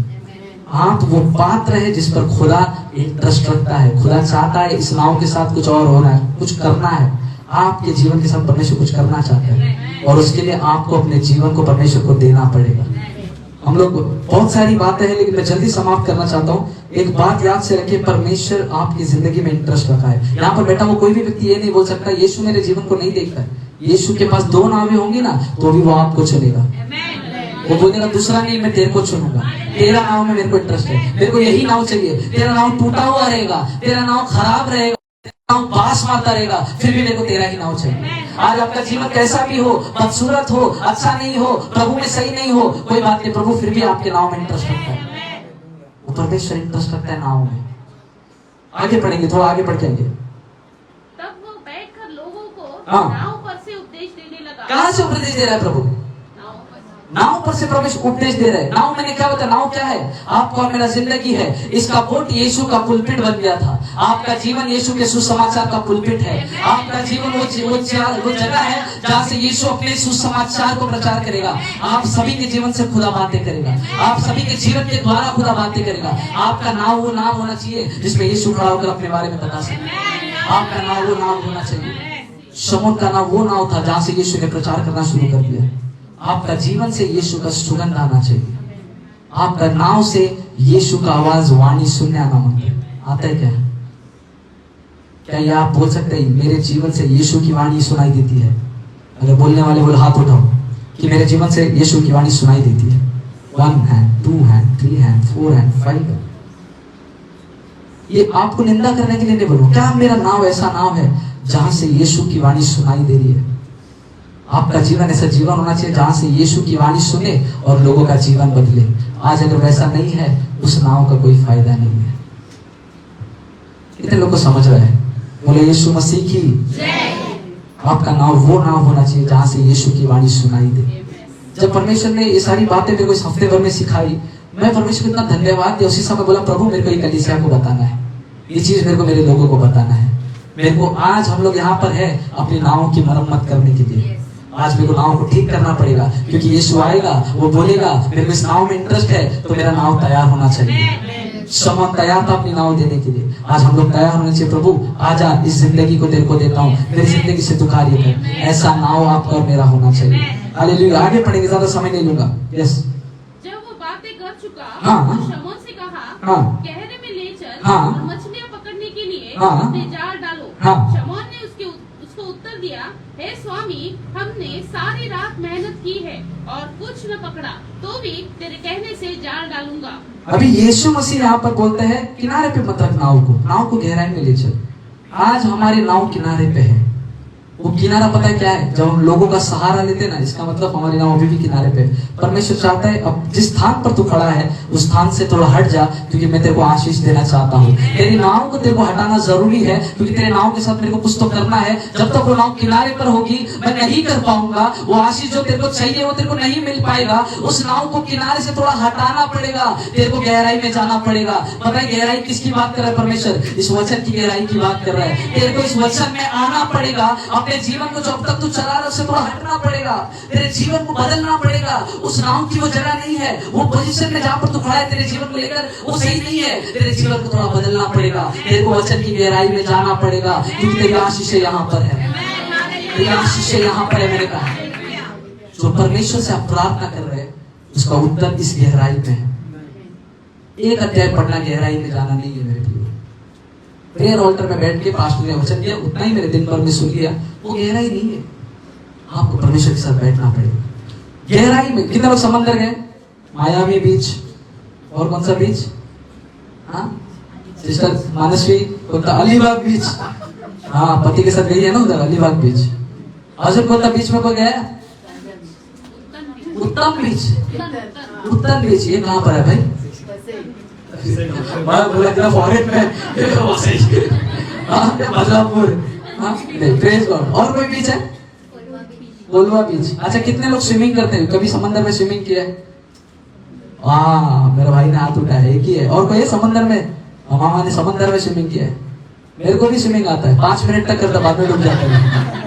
आप वो पात्र है जिस पर खुदा इंटरेस्ट रखता है। खुदा चाहता है इस नाव के साथ कुछ और होना है, कुछ करना है। आपके जीवन के साथ परमेश्वर कुछ करना चाहता है और उसके लिए आपको अपने जीवन को परमेश्वर को देना पड़ेगा। हम लोग बहुत सारी बातें हैं लेकिन मैं जल्दी समाप्त करना चाहता हूँ। एक बात याद से रखिए, परमेश्वर आपकी जिंदगी में इंटरेस्ट रखा है। यहाँ पर बैठा हुआ कोई भी व्यक्ति ये नहीं बोल सकता यीशु मेरे जीवन को नहीं देखता है। यीशु के पास 2 नावें होंगी ना तो भी वो आपको चलेगा। वो बोलेगा दूसरा नहीं, मैं तेरे को चुनूंगा, तेरा नाव में मेरे को इंटरेस्ट है, मेरे को यही नाव चाहिए। तेरा नाव टूटा हुआ रहेगा, तेरा नाव खराब रहेगा, तेरा नाव बास मारता रहेगा, फिर भी मेरे को तेरा ही नाव चाहिए। आज आपका जीवन कैसा भी हो, बदसूरत हो, अच्छा नहीं हो, प्रभु में सही नहीं हो, कोई बात नहीं, प्रभु फिर भी आपके नाव में इंटरेस्ट रखता है। वो परमेश्वर इंटरेस्ट रखता है नाव में। आगे पढ़ेंगे, थोड़ा आगे बढ़ के आइए। तब वो बैठकर लोगों को हाँ। नाव पर से उपदेश देने लगा। कहाँ से उपदेश दे रहा है प्रभु? नाव पर से परमेश्वर उपदेश दे रहे हैं। नाव मैंने क्या बताया, नाव क्या है? आपको और मेरा जिंदगी है। इसका बोट यीशु का पुलपिट बन गया था। आपका जीवन यीशु के सुसमाचार का पुलपिट है। आपका जीवन वो जगह है जहाँ से यीशु अपने सुसमाचार को प्रचार करेगा। आप सभी के जीवन से खुदा बातें करेगा, आप सभी के जीवन के द्वारा खुदा बातें करेगा। आपका नाव वो नाव होना चाहिए जिसमें यीशु खड़ा होकर अपने बारे में बता सके। आपका नाव वो नाव होना चाहिए। शमूएल का नाव वो नाव था जहाँ से यीशु ने प्रचार करना शुरू कर दिया। आपका जीवन से यीशु का सुगंध आना चाहिए। आपका नाव से यीशु का आवाज वाणी सुनने आना मांगते आता है क्या ये आप बोल सकते हैं मेरे जीवन से यीशु की वाणी सुनाई देती है? अगर बोलने वाले बोले हाथ उठाओ कि मेरे जीवन से यीशु की वाणी सुनाई देती है। 1 hand, 2 hand, 3 hand, 4 hand, 5 hand. ये आपको निंदा करने के लिए नहीं बोलूं, क्या मेरा नाव ऐसा नाव है जहां से यीशु की वाणी सुनाई दे रही है? आपका जीवन ऐसा जीवन होना चाहिए जहां से यीशु की वाणी सुने और लोगों का जीवन बदले। आज अगर वैसा नहीं है उस नाव का कोई फायदा नहीं है। कितने लोग को समझ रहे हैं? बोले यीशु मसीह की जय। आपका नाव वो नाव होना चाहिए जहां से यीशु की वाणी सुनाई दे। जब परमेश्वर ने ये सारी बातें मेरे को इस हफ्ते भर में सिखाई, मैं परमेश्वर को इतना धन्यवाद दिया। उसी समय बोला प्रभु मेरे को ये कलीसिया को बताना है, ये चीज मेरे को मेरे लोगों को बताना है। मेरे को आज हम लोग यहाँ पर है अपनी नाव की मरम्मत करने के लिए। आज मेरे को नाव को ठीक करना पड़ेगा क्योंकि यीशु आएगा, वो बोलेगा मेरे को इस नाव में इंटरेस्ट है तो मेरा नाव तैयार होना चाहिए। शमूएल तैयार था अपनी नाव देने के लिए। आज हम लोग तैयार होने चाहिए। प्रभु आजा, इस जिंदगी को तेरे को देता हूँ, मेरी जिंदगी से तू कार्य कर। ऐसा नाव आपका और मेरा होना चाहिए। हालेलुया। आगे पढ़ेंगे, ज्यादा समय नहीं लूंगा। यस। जब वो बातें कर चुका हाँ। तो शमूएल से कहा हाँ। गहरे में ले चल हाँ। और मछलियां पकड़ने के लिए हाँ। अपने जाल डालो। हाँ। शमूएल ने उसको उत्तर दिया, हे स्वामी, हमने सारी रात मेहनत की है और कुछ न पकड़ा, तो भी तेरे कहने से जाल डालूंगा। अभी यीशु मसीह यहाँ पर बोलते हैं किनारे पे मत रख नाव को गहराई में ले चल। आज हमारी नाव किनारे पे है। वो किनारा पता है क्या है? जब हम लोगों का सहारा लेते ना, इसका मतलब हमारी नाव अभी भी किनारे पे। परमेश्वर चाहता है अब जिस स्थान पर तू खड़ा है उस स्थान से थोड़ा हट जा, क्योंकि मैं तेरे को आशीष देना चाहता हूँ। तेरी नाव को तेरे को हटाना जरूरी है क्योंकि तेरे नाव के साथ मेरे को कुछ तो करना है। जब तक वो नाव किनारे पर होगी मैं नहीं कर पाऊंगा। वो आशीष जो तेरे को चाहिए वो तेरे को नहीं मिल पाएगा। उस नाव को किनारे से थोड़ा हटाना पड़ेगा, तेरे को गहराई में जाना पड़ेगा। पता है गहराई किसकी बात कर रहा है परमेश्वर? इस वचन की गहराई की बात कर रहा है। तेरे को इस वचन में आना पड़ेगा। अपने जीवन को जब तक तू चला रहा उससे थोड़ा हटना पड़ेगा। तेरे जीवन को बदलना पड़ेगा। उस नाव की वो जगह नहीं है, वो पोजीशन में जहां पर तू खड़ा है तेरे जीवन को लेकर वो सही नहीं है। तेरे जीवन को थोड़ा बदलना पड़ेगा। तेरे को वचन की गहराई में जाना पड़ेगा क्योंकि तेरी आशीष यहाँ पर है। तेरी आशीष यहाँ पर है। मैंने कहा जो परमेश्वर से आप प्रार्थना कर रहे हैं उसका उत्तर इस गहराई में है। एक अध्याय पढ़ना गहराई में जाना नहीं है मेरे प्रियो। प्रेयर ऑल्टर में बैठ के पास्टर ने वचन दिया, उतना ही मेरे दिन भर में सुन लिया, वो गहराई नहीं है। आपको परमेश्वर के साथ बैठना पड़ेगा गहराई में। कितने लोग समंदर गए? मायावी बीच और कौन सा बीच? हाँ सिस्टर मानसवी, कौन सा? अलीबाग बीच। हाँ पति के साथ गई है ना उधर अलीबाग बीच। अजर कौन सा बीच में कोई गया? उत्तम बीच। उत्तम बीच ये कहाँ पर है भाई? बोला फॉरेन में बदलापुर। Praise God. और कोई बीच है? कोलवा बीच। अच्छा कितने लोग स्विमिंग करते हैं? कभी समंदर में स्विमिंग किया है? मेरा भाई ने हाथ उठाया, एक ही है। और कोई है समंदर में? मामा ने समंदर में स्विमिंग किया है। मेरे को भी स्विमिंग आता है, 5 मिनट तक करता, बाद में डूब जाता है।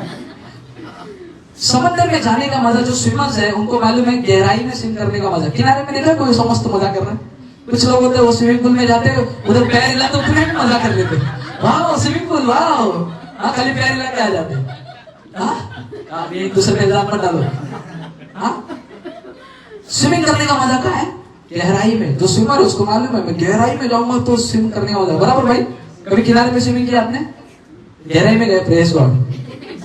समंदर में जाने का मजा जो स्विमर्स है उनको मालूम है गहराई में स्विम करने का मजा। किनारे में देखा कोई समस्त मजा कर रहा है? कुछ लोग होते हैं वो स्विमिंग पूल में जाते हैं, उधर पैर हिलाते उतने में मजा कर लेते, वाह स्विमिंग पूल वाह, हाँ खाली पैर हिला के आ जाते हैं। अब एक दूसरे पे इल्जाम मत डालो। स्विमिंग करने का मजा क्या है? गहराई में। जो स्विमर है उसको मालूम है मैं गहराई में जाऊंगा तो स्विम करने का मजा। बराबर भाई? कभी किनारे पे स्विमिंग किया आपने? गहराई में गए, प्रेस गॉड,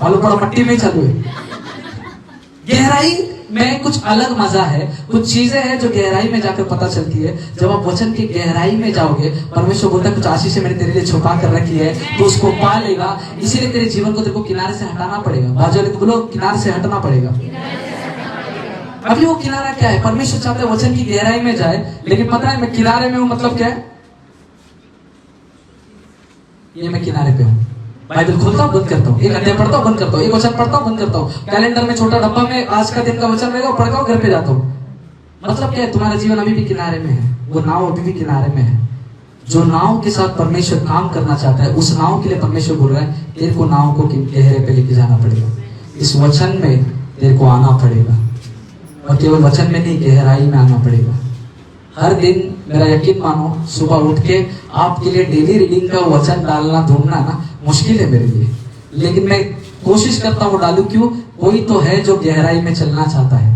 मालूम पड़ा मट्टी में ही चालू है। गहराई में कुछ अलग मजा है। कुछ चीजें हैं जो गहराई में जाकर पता चलती है। जब आप वचन की गहराई में जाओगे, परमेश्वर बोलता है कुछ आशीष मैंने तेरे लिए छुपा कर रखी है, तो उसको पा लेगा। इसीलिए तेरे जीवन को तेरे को किनारे से हटाना पड़ेगा। बाजू वाले को बोलो किनारे से हटना पड़ेगा। अभी वो किनारा क्या है? परमेश्वर चाहते हैं वचन की गहराई में जाए, लेकिन पता है मैं किनारे में हूं मतलब क्या है? ये मैं किनारे पे हूं। बाइबल खोलता हूं, बंद करता हूं, एक अध्याय पढ़ता हूं, बंद करता हूं, एक वचन पढ़ता हूं, बंद करता हूं, कैलेंडर में छोटा डब्बा में आज का दिन का वचन रहेगा, पढ़ता हूं, घर पे जाता हूं। मतलब क्या है? तुम्हारा जीवन अभी भी किनारे में है। वो नाव अभी भी किनारे में है। जो नाव के साथ परमेश्वर काम करना चाहता है, उस नाव के लिए परमेश्वर बोल रहा है तेरे को नाव को गहरे पे लेके जाना पड़ेगा। इस वचन में तेरे को आना पड़ेगा, और केवल वचन में नहीं, गहराई में आना पड़ेगा। हर दिन मेरा यकीन मानो, सुबह उठ के आपके लिए डेली रीडिंग का वचन डालना ढूंढना ना मुश्किल है मेरे लिए, लेकिन मैं कोशिश करता हूँ डालूं। क्यों? कोई तो है जो गहराई में चलना चाहता है,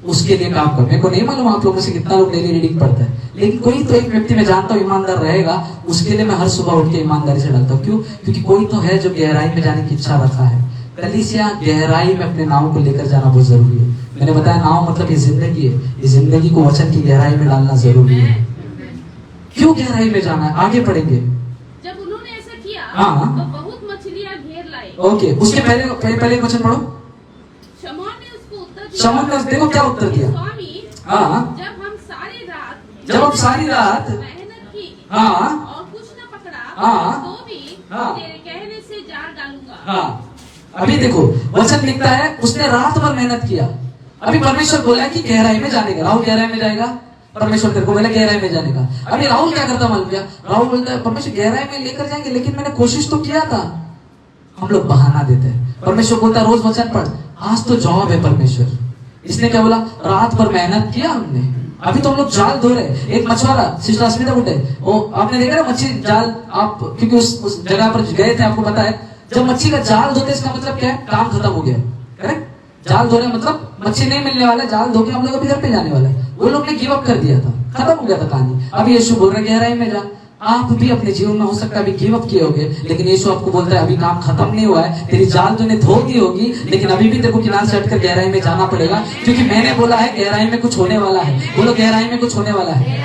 उसके लिए काम कर। मेरे को नहीं मालूम आप लोगों से कितना लोग डेली रीडिंग पढ़ते हैं, लेकिन कोई तो एक व्यक्ति मैं जानता हूँ ईमानदार रहेगा, उसके लिए मैं हर सुबह उठ के ईमानदारी से डालता हूँ। क्यों? क्योंकि कोई तो है जो गहराई में जाने की इच्छा रखा है। कलीसिया गहराई में अपने नाव को लेकर जाना बहुत जरूरी है। मैंने बताया नाव मतलब ये जिंदगी है। ये जिंदगी को वचन की गहराई में डालना जरूरी है। क्यों गहराई में जाना है? आगे पढ़ेंगे। जब उन्होंने ऐसा किया तो बहुत मछलियां घेर लाई। ओके, उसके पहले वचन पढ़ो। शमौन ने उसको उत्तर दिया। शमौन ने देखो क्या उत्तर दिया। स्वामी, जब हम सारी रात मेहनत की और कुछ न पकड़ा, तो भी तेरे कहने से जाल डालूंगा। अभी देखो वचन लिखता है उसने रात भर मेहनत किया। अभी परमेश्वर बोला कि गहराई में जाने का। राहुल गहराई में जाएगा, परमेश्वर तेरे को बोला गहराई में जाने का। अभी राहुल क्या करता मालूम क्या? राहुल बोलता है परमेश्वर गहराई में लेकर जाएंगे, लेकिन मैंने कोशिश तो किया था। हम लोग बहाना देते हैं। परमेश्वर बोलता है रोज वचन पढ़, आज तो जॉब है परमेश्वर। इसने क्या बोला? रात भर मेहनत किया हमने। अभी तो हम लोग जाल धो रहे। एक मछुआरा सिस्टर अस्मिता बुटे, वो आपने देखा ना मच्छी जाल, आप क्योंकि उस जगह पर गए थे, आपको पता है जब मच्छी का जाल धोते इसका मतलब क्या है? काम खत्म हो गया। करेक्ट? जाल धोने मतलब मच्छी नहीं मिलने वाला, जाल धो के हम लोग अभी घर पे जाने वाला है। वो लोग ने गिव अप कर दिया था, खत्म हो गया था कहानी। अभी यीशु बोल रहे गहराई में जा। आप भी अपने जीवन में हो सकता है अभी गिव अप किए होगे, लेकिन यीशु आपको बोलता है अभी काम खत्म नहीं हुआ है। तेरी जाल तूने धो दी होगी, लेकिन अभी भी तेरे को किनारे से हटकर गहराई में जाना पड़ेगा, क्योंकि मैंने बोला है गहराई में कुछ होने वाला है। बोलो गहराई में कुछ होने वाला है।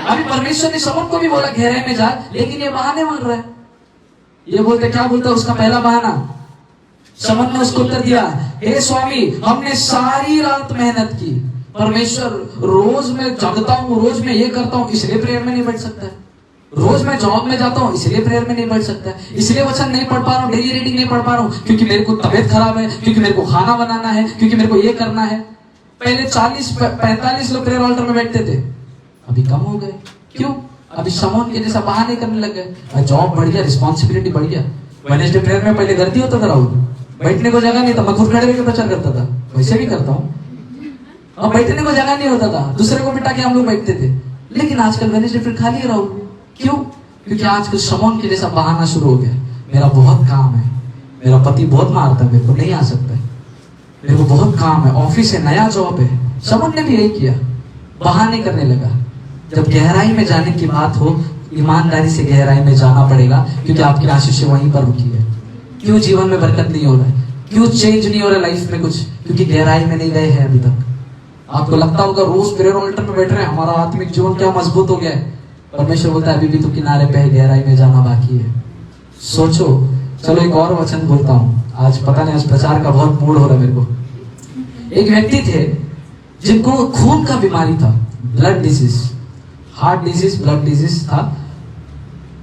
अभी परमेश्वर ने शमौन को भी बोला गहराई में जा, लेकिन ये बहाने मार रहा है। ये बोलते क्या बोलता है? उसका पहला बहाना। शमौन ने उसको उत्तर दिया, हे स्वामी हमने सारी रात मेहनत की। परमेश्वर रोज मैं जगता हूँ, रोज मैं ये करता हूँ, इसलिए प्रेयर में नहीं बैठ सकता है। रोज मैं जॉब में जाता हूँ, इसलिए प्रेयर में नहीं बैठ सकता है। इसलिए वचन नहीं पढ़ पा रहा हूँ, डेली रीडिंग नहीं पढ़ पा रहा हूँ, क्योंकि मेरे को तबीयत खराब है, क्योंकि मेरे को खाना बनाना है, क्योंकि मेरे को ये करना है। पहले 40-45 लोग प्रेयर ऑल्टर में बैठते थे, अभी कम हो गए। क्यों? अभी शमौन के जैसा बहाने करने लग गए। जॉब बढ़ गया, रिस्पॉन्सिबिलिटी बढ़ गया। वेडनेसडे प्रेयर में पहले गलती होता था राहुल, बैठने को जगह नहीं था, मैं खुद खड़े होकर प्रचार करता था, वैसे भी करता हूँ। और बैठने को जगह नहीं होता था, दूसरे को बिठा के हम लोग बैठते थे। लेकिन आजकल वेडनेसडे प्रेयर खाली है राहुल। क्यों? क्योंकि आजकल शमौन के जैसा बहाना शुरू हो गया। मेरा बहुत काम है, मेरा पति बहुत मारता है, मेरे को नहीं आ सकता है, मेरे को बहुत काम है, ऑफिस है, नया जॉब है। शमौन ने भी यही किया, बहाने करने लगा। जब गहराई में जाने की बात हो, ईमानदारी से गहराई में जाना पड़ेगा, क्योंकि आपकी आशीष वहीं पर रुकी है। क्यों जीवन में बरकत नहीं हो रहा है? क्यों चेंज नहीं हो रहा लाइफ में कुछ? क्योंकि गहराई में नहीं गए हैं अभी तक। आपको लगता होगा रोज प्रेयर ऑल्टर में बैठ रहे हैं, हमारा आत्मिक जीवन क्या मजबूत हो गया है। परमेश्वर बोलता है अभी भी तो किनारे पे है, गहराई में जाना बाकी है। सोचो। चलो एक और वचन बोलता हूँ। आज पता नहीं, आज प्रचार का बहुत मूड हो रहा है मेरे को। एक व्यक्ति थे जिनको खून का बीमारी था, blood disease, heart disease, blood disease था।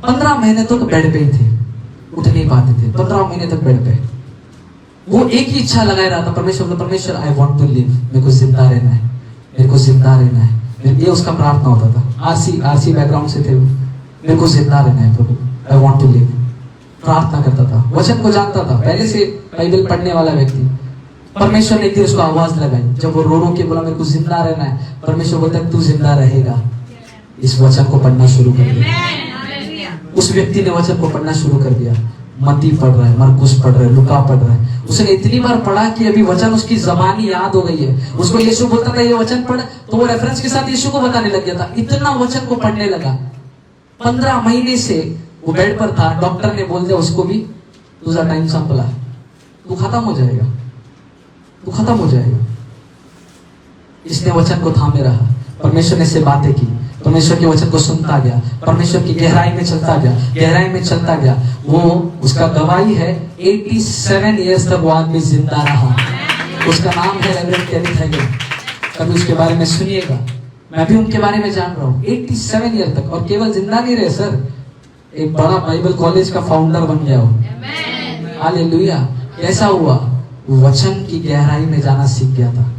15 महीने तक बेड पे ही थे, उठ नहीं पाते थे। 15 महीने तक बेड पे। वो एक ही इच्छा लगाए रहा था, परमेश्वर आई वांट टू लिव, मेरे को जिंदा रहना है, मेरे को जिंदा रहना है। ये उसका प्रार्थना होता था। आरसी बैकग्राउंड से थे वो। मेरे को जिंदा रहना है प्रभु, आई वांट टू लिव। प्रार्थना करता था, वचन को जानता था, पहले से बाइबल पढ़ने वाला व्यक्ति। परमेश्वर ने एक दिन उसको आवाज लगाई, जब वो रो के बोला मेरे को जिंदा रहना है। परमेश्वर बोलता है तू जिंदा रहेगा। इस वचन को पढ़ना शुरू कर दिया। उस व्यक्ति ने वचन को पढ़ना शुरू कर दिया। मती पढ़ रहा है, मरकुस पढ़ रहा है, लुका पढ़ रहा है। उसने इतनी बार पढ़ा कि अभी वचन उसकी जबानी याद हो गई है। उसको यीशु बोलता था ये वचन पढ़, तो वो रेफरेंस के साथ यीशु को बताने लग गया था। इतना वचन को पढ़ने लगा। 15 महीने से वो बेड पर था। डॉक्टर ने बोल दिया उसको भी तुझा टाइम संपला, तू खत्म हो जाएगा, तू खत्म हो जाएगा। इसने वचन को थामे रहा, परमेश्वर ने से बातें की, परमेश्वर के वचन को सुनता गया, परमेश्वर की गहराई में चलता गया, गहराई में चलता गया। वो उसका गवाही है 87 इयर्स तक वो आदमी जिंदा रहा। उसका नाम है रेवरेंड केनिथ हैगन। कभी उसके बारे में सुनिएगा। मैं भी उनके बारे में जान रहा हूँ। 87 ईयर तक, और केवल जिंदा नहीं रहे सर, एक बड़ा बाइबल कॉलेज का फाउंडर बन गया हो। हालेलुया। कैसा हुआ? वचन की गहराई में जाना सीख गया था।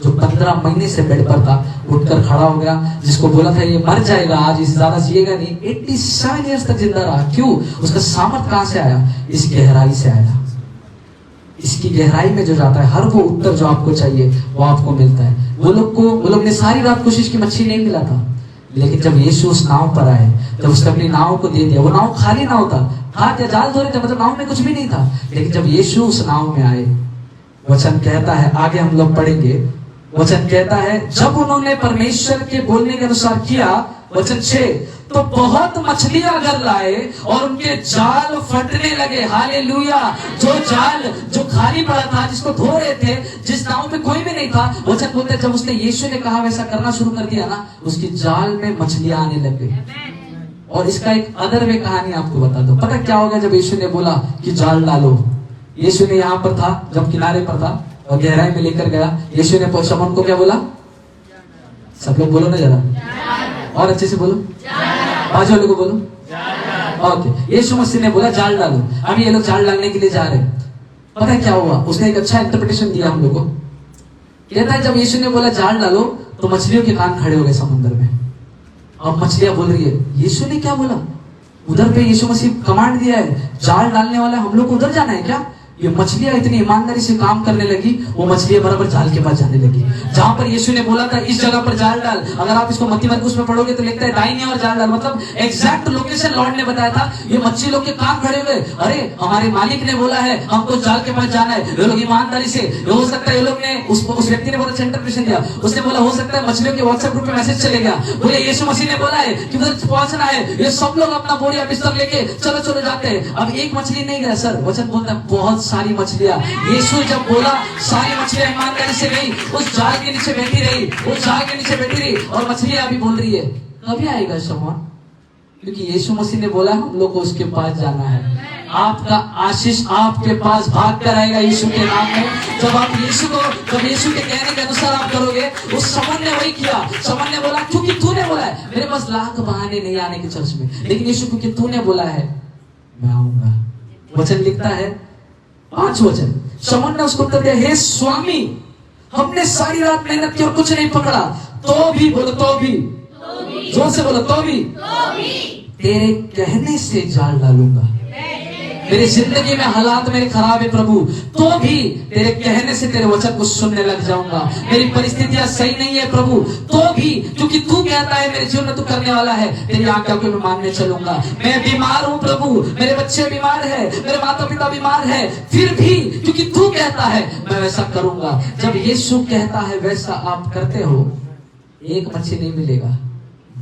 जो 15 महीने से बेड पर था, उठकर खड़ा हो गया। जिसको बोला था ये मर जाएगा आज, इससे ज्यादा जिएगा नहीं, 87 इयर्स तक जिंदा रहा। क्यों? उसका सामर्थ कहां से आया? इस गहराई से आया। इसकी गहराई में जो जाता है, हर वो उत्तर जो आपको चाहिए वो आपको मिलता है। वो लोग ने सारी रात कोशिश की, मच्छी नहीं मिला था। लेकिन जब यीशु उस नाव पर आए, जब उसने अपनी नाव को दे दिया, वो नाव खाली नाव था, हाथ या जाल धो रहे थे, मतलब नाव में कुछ भी नहीं था। लेकिन जब यीशु उस नाव में आए, वचन कहता है, आगे हम लोग पढ़ेंगे, वचन कहता है जब उन्होंने परमेश्वर के बोलने के अनुसार किया, वचन 6, तो बहुत मछलियां घर लाए और उनके जाल फटने लगे। हालेलुया। जो जाल जो खाली पड़ा था, जिसको धो रहे थे, जिस नाव में कोई भी नहीं था, वचन बोलते जब उसने यीशु ने कहा वैसा करना शुरू कर दिया ना, उसकी जाल में मछलियां आने लग गई। और इसका एक अदर वे कहानी आपको बता दो। पता क्या हो गया जब यीशु ने बोला कि जाल डालो? यीशु ने यहाँ पर था, जब किनारे पर था और गहराई में लेकर गया, यीशु ने शमौन को क्या बोला? सब लोग बोलो ना जरा, और अच्छे से बोलो, बाजू वाले को बोलो। ओके, यीशु मसीह ने बोला जाल डालो। अभी ये लोग जाल डालने के लिए जा रहे हैं। पता है क्या हुआ? उसने एक अच्छा इंटरप्रिटेशन दिया हम लोग को। कहता है जब यीशु ने बोला जाल डालो, तो मछलियों के कान खड़े हो गए समुद्र में। और मछलियां बोल रही है यीशु ने क्या बोला? उधर पे यीशु मसीह कमांड दिया है, जाल डालने वाला हम लोग को उधर जाना है क्या? ये मछलियां इतनी ईमानदारी से काम करने लगी, वो मछलियां बराबर जाल के पास जाने लगी। जहां पर यीशु ने बोला था इस जगह पर जाल डाल, अगर आप इसको मत्ती मरकुस में पढ़ोगे तो लिखता है दाहिने और जाल डाल, मतलब एग्जैक्ट लोकेशन लॉर्ड ने बताया था। ये मच्छी लोग के कान खड़े हुए, अरे हमारे मालिक ने बोला है हमको जाल के पास जाना है। ये लोग ईमानदारी से, हो सकता है ये लोग ने उस व्यक्ति ने बहुत अच्छा इंटरप्रिटेशन दिया। उसने बोला हो सकता है मछलियों के व्हाट्सएप ग्रुप में मैसेज चले गया, बोले यीशु मसीह ने बोला है कि उधर पहुंचना है, ये सब लोग अपना बोरिया बिस्तर लेके चलो चलो जाते हैं। अब एक मछली नहीं गया सर, वचन बोलता है बहुत सारी मछलियां। यीशु जब बोला सारी मछलियां ईमानदारी से गई, उस जाल के नीचे बैठी रही, उस जाल के नीचे बैठी रही, और मछलियां अभी बोल रही है कभी आएगा शमौन? क्योंकि यीशु मसीह ने बोला हम लोग को उसके पास जाना है। आपका आशीष आपके पास भाग कर आएगा यीशु के नाम में। जब आप यीशु के कहने के अनुसार आप करोगे। उस शमौन ने वही किया। शमौन ने बोला क्योंकि तूने बोला है, मेरे पास लाख बहाने नहीं आने के चर्च में, लेकिन यीशु क्योंकि तूने बोला है मैं आऊंगा। वचन लिखता है 5 वचन। शमौन ने उसको उत्तर दिया हे स्वामी, हमने सारी रात मेहनत की और कुछ नहीं पकड़ा, तो भी बोलो, तो भी जोर से बोलो, तो भी तेरे कहने से जाल डालूंगा। मेरी जिंदगी में हालात मेरे खराब है प्रभु, तो भी तेरे कहने से तेरे वचन को सुनने लग जाऊंगा। मेरी परिस्थितियां सही नहीं है प्रभु, तो भी क्योंकि तू कहता है मेरे जीवन में तू करने वाला है, तेरी आज्ञा को मैं मानने चलूंगा। मैं बीमार हूँ प्रभु, मेरे बच्चे बीमार है, मेरे माता पिता बीमार है, फिर भी क्योंकि तू कहता है मैं वैसा करूंगा। जब यीशु कहता है वैसा आप करते हो, एक मच्छी नहीं मिलेगा,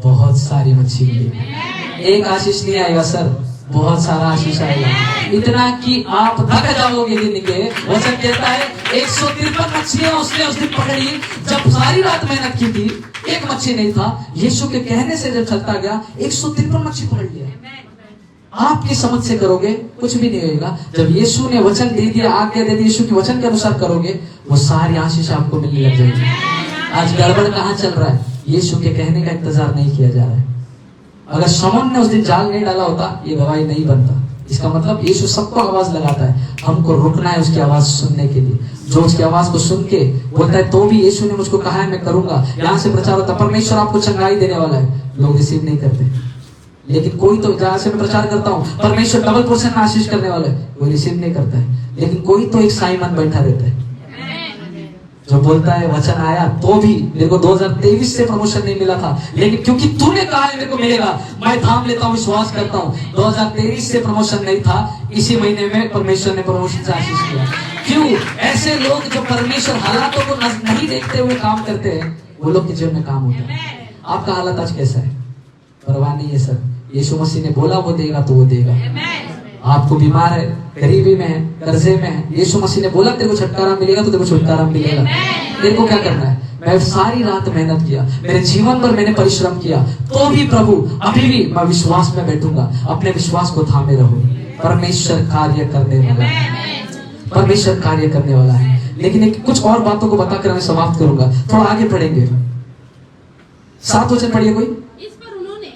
बहुत सारी मच्छी मिलेगी। एक आशीष नहीं आएगा सर, बहुत सारा आशीष आएगा, इतना कि आप थक जाओगे गिन के। वचन कहता है 153 मछलियां उसने उस दिन पकड़ी। जब सारी रात मेहनत की थी, एक मच्छी नहीं था। यीशु के कहने से जब चलता गया 153 मच्छी पकड़ लिया। आपकी समझ से करोगे कुछ भी नहीं होगा। जब यीशु ने वचन दे दिया, आज्ञा दे दी, यीशु के वचन के अनुसार करोगे, वो सारी आशीष आपको मिलने लग जाएगी। आज गड़बड़ कहाँ चल रहा है? यीशु के कहने का इंतजार नहीं किया जा रहा है। अगर शमौन ने उस दिन जाल नहीं डाला होता, ये गवाही नहीं बनता। इसका मतलब यीशु सबको आवाज लगाता है, हमको रुकना है उसकी आवाज सुनने के लिए। जो उसकी आवाज को सुन के बोलता है तो भी यीशु ने मुझको कहा है मैं करूंगा। यहाँ से प्रचार होता परमेश्वर आपको चंगाई देने वाला है, लोग रिसीव नहीं करते। लेकिन कोई तो, जहां से मैं प्रचार करता हूँ परमेश्वर डबल पोर्शन में आशीष करने वाला है, वो रिसीव नहीं करता है। लेकिन कोई तो एक साइमन बैठा रहता है, जो बोलता है वचन आया तो भी मेरे को 2023 से प्रमोशन नहीं मिला था, लेकिन क्योंकि तूने कहा है मेरे को मिलेगा, मैं थाम लेता हूँ, विश्वास करता हूँ। 2023 से प्रमोशन नहीं था, इसी महीने में परमेश्वर ने प्रमोशन से आशीष किया। क्यों? ऐसे लोग जो परमेश्वर हालातों को नहीं देखते हुए काम करते हैं, वो लोग के जीवन में काम होता है। आपका हालत आज कैसा है? परवाह नहीं है सर, यीशु मसीह ने बोला वो देगा तो वो देगा। आपको बीमार है, गरीबी में है, कर्जे में है, यीशु मसीह ने बोला तेरे को छुटकारा मिलेगा तो तेरे को छुटकारा मिलेगा। तेरे को क्या करना है? मैं सारी रात मेहनत किया, मेरे जीवन पर मैंने परिश्रम किया, तो भी प्रभु अभी भी मैं विश्वास में बैठूंगा। अपने विश्वास को थामे रहो, परमेश्वर कार्य करने वाला है, परमेश्वर कार्य करने वाला है। लेकिन एक कुछ और बातों को बताकर मैं समाप्त करूंगा, थोड़ा आगे पढ़ेंगे। 7 वचन पढ़िए कोई। इस पर उन्होंने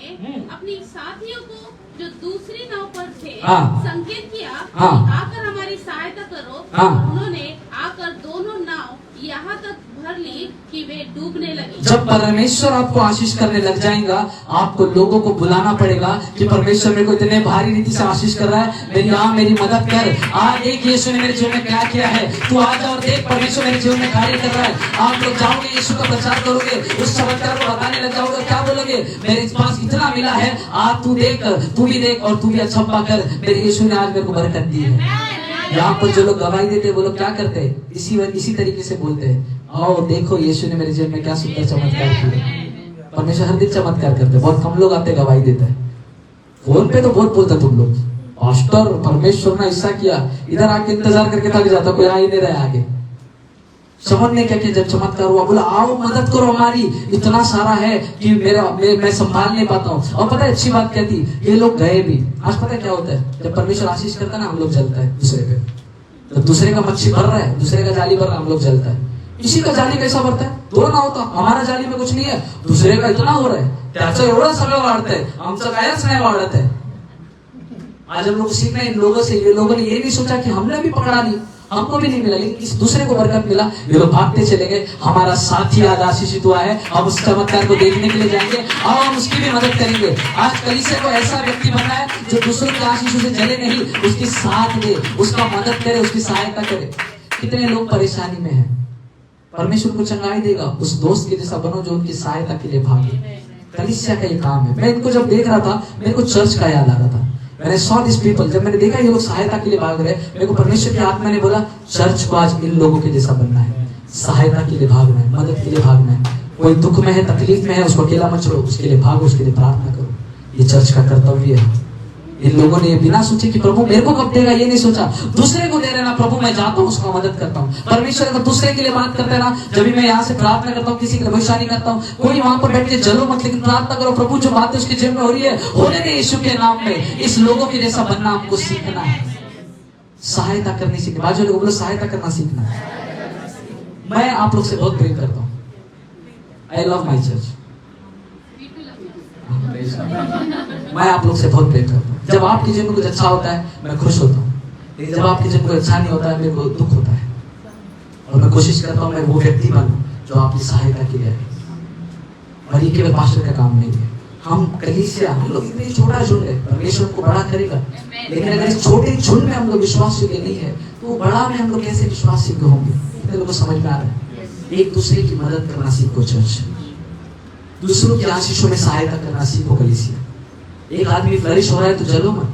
अपनी साथियों को जो दूसरी नाव पर थे संकेत किया, आकर हमारी सहायता करो। उन्होंने आकर दोनों नाव यहाँ तक भर ली कि वे डूबने लगी। जब परमेश्वर आपको आशीष करने लग जाएगा, आपको लोगों को बुलाना पड़ेगा कि परमेश्वर मेरे को इतने भारी रीति से आशीष कर रहा है, मेरी मदद कर। आज देख यीशु ने मेरे जीवन में क्या किया है, तू आ जा और देख परमेश्वर मेरे जीवन में कार्य कर रहा है। आप लोग जाओगे, यीशु का प्रचार करोगे, उस चमत्कार को बताने लग जाओगे, क्या बोलोगे? मेरे पास इतना मिला है, आज तू देख, तू भी देख और तू भी अच्छा कर। मेरे यीशु ने आज मेरे को बरकत दी है। यहाँ पर जो लोग गवाही देते हैं वो लोग क्या करते हैं? इसी तरीके से बोलते हैं, आओ देखो यीशु ने मेरे जीवन में क्या सुंदर चमत्कार किया। परमेश्वर हर दिन चमत्कार करते हैं। बहुत कम लोग आते गवाही देते हैं। फोन पे तो बहुत बोलते तुम लोग, पास्टर परमेश्वर ने ऐसा किया, इधर आके इंतजार करके थक जाता, कोई आ ही नहीं रहा आगे। समझ ने क्या किया? जब चमत्कार हुआ बोला आओ मदद करो हमारी, इतना सारा है कि मैं संभाल नहीं पाता हूँ। और पता है अच्छी बात क्या थी? ये लोग गए भी। आज पता है क्या होता है? जब परमेश्वर आशीष करता है ना, हम लोग जलता है दूसरे पे। जब दूसरे का मच्छी भर रहा है, दूसरे का जाली भर रहा है, हम लोग जलता है। किसी का जाली कैसा भरता है? तो ना होता, हमारा जाली में कुछ नहीं है, दूसरे का इतना हो रहा है, त्याचं एवढं सगळं वाढतंय, आमचं कायच नहीं वाढत है। आज हम लोग सीखना इन लोगों से। ये लोगों ने ये नहीं सोचा कि हमने भी पकड़ा नहीं, हमको भी नहीं मिला, लेकिन किसी दूसरे को बरकत मिला। ये लोग भागते चले गए। हमारा साथी आज आशीषित हुआ है, हम उस चमत्कार को देखने के लिए जाएंगे और हम उसकी भी मदद करेंगे। आज कलीसिया को ऐसा व्यक्ति बनना है जो दूसरों की आशीषों से जले नहीं, उसकी साथ दे, उसका मदद करे, उसकी सहायता करे। कितने लोग परेशानी में हैं, परमेश्वर को चंगाई देगा। उस दोस्त के जैसा बनो जो उनकी सहायता के लिए भागे। कलीसिया का ये काम है। मैं इनको जब देख रहा था, मेरे को चर्च का याद आ रहा था। मैंने सॉ दिस पीपल, जब मैंने देखा ये लोग सहायता के लिए भाग रहे, मेरे को परमेश्वर की आत्मा ने बोला चर्च को आज इन लोगों के जैसा बनना है, सहायता के लिए भागना है, मदद के लिए भागना है। कोई दुख में है, तकलीफ में है, उसको अकेला मत छोड़ो, उसके लिए भागो, उसके लिए प्रार्थना करो। ये चर्च का कर्तव्य है। इन लोगों ने ये बिना सोचे कि प्रभु मेरे को कब देगा, ये नहीं सोचा, दूसरे को दे रहे ना, प्रभु मैं जाता हूँ उसको मदद करता हूँ। परमेश्वर अगर दूसरे के लिए बात करते हैं ना, जब भी मैं यहाँ से प्रार्थना करता हूँ, किसी के लिए भविष्यवाणी करता हूँ, कोई वहां पर बैठ के जलो मत, लेकिन प्रार्थना करो प्रभु जो बात है उसके जीवन में हो रही है, होने दे यीशु के नाम में। इस लोगों के जैसा बनना हमको सीखना है, सहायता करनी सीखना। बाजू लोगों बोलो सहायता करना सीखना है। मैं आप लोग से बहुत प्रेम करता हूँ। I love my church. मैं आप लोग से बहुत प्रेम करता हूँ। जब आपके जीवन में कुछ अच्छा होता है मैं खुश होता हूँ, लेकिन जब आपके जीवन में कुछ अच्छा नहीं होता है मेरे को दुख होता है। और मैं कोशिश करता हूँ मैं वो व्यक्ति बनूं जो आपकी सहायता के लिए है। और ये केवल पास्टर का काम नहीं है। हम कलीसिया, हम लोग इतने छोटा झुंड है, परमेश्वर को बड़ा करेगा। लेकिन अगर इस छोटे झुंड में हम लोग विश्वास योग्य नहीं है, तो बड़ा में हम लोग कैसे विश्वास योग्य होंगे? इतने लोगों को समझ में आ रहा है। एक दूसरे की मदद करना सीखो चर्च, दूसरों की आशीषों में सहायता करना सीखो कलीसिया। एक आदमी फ्लरिश हो रहा है तो जलो मत,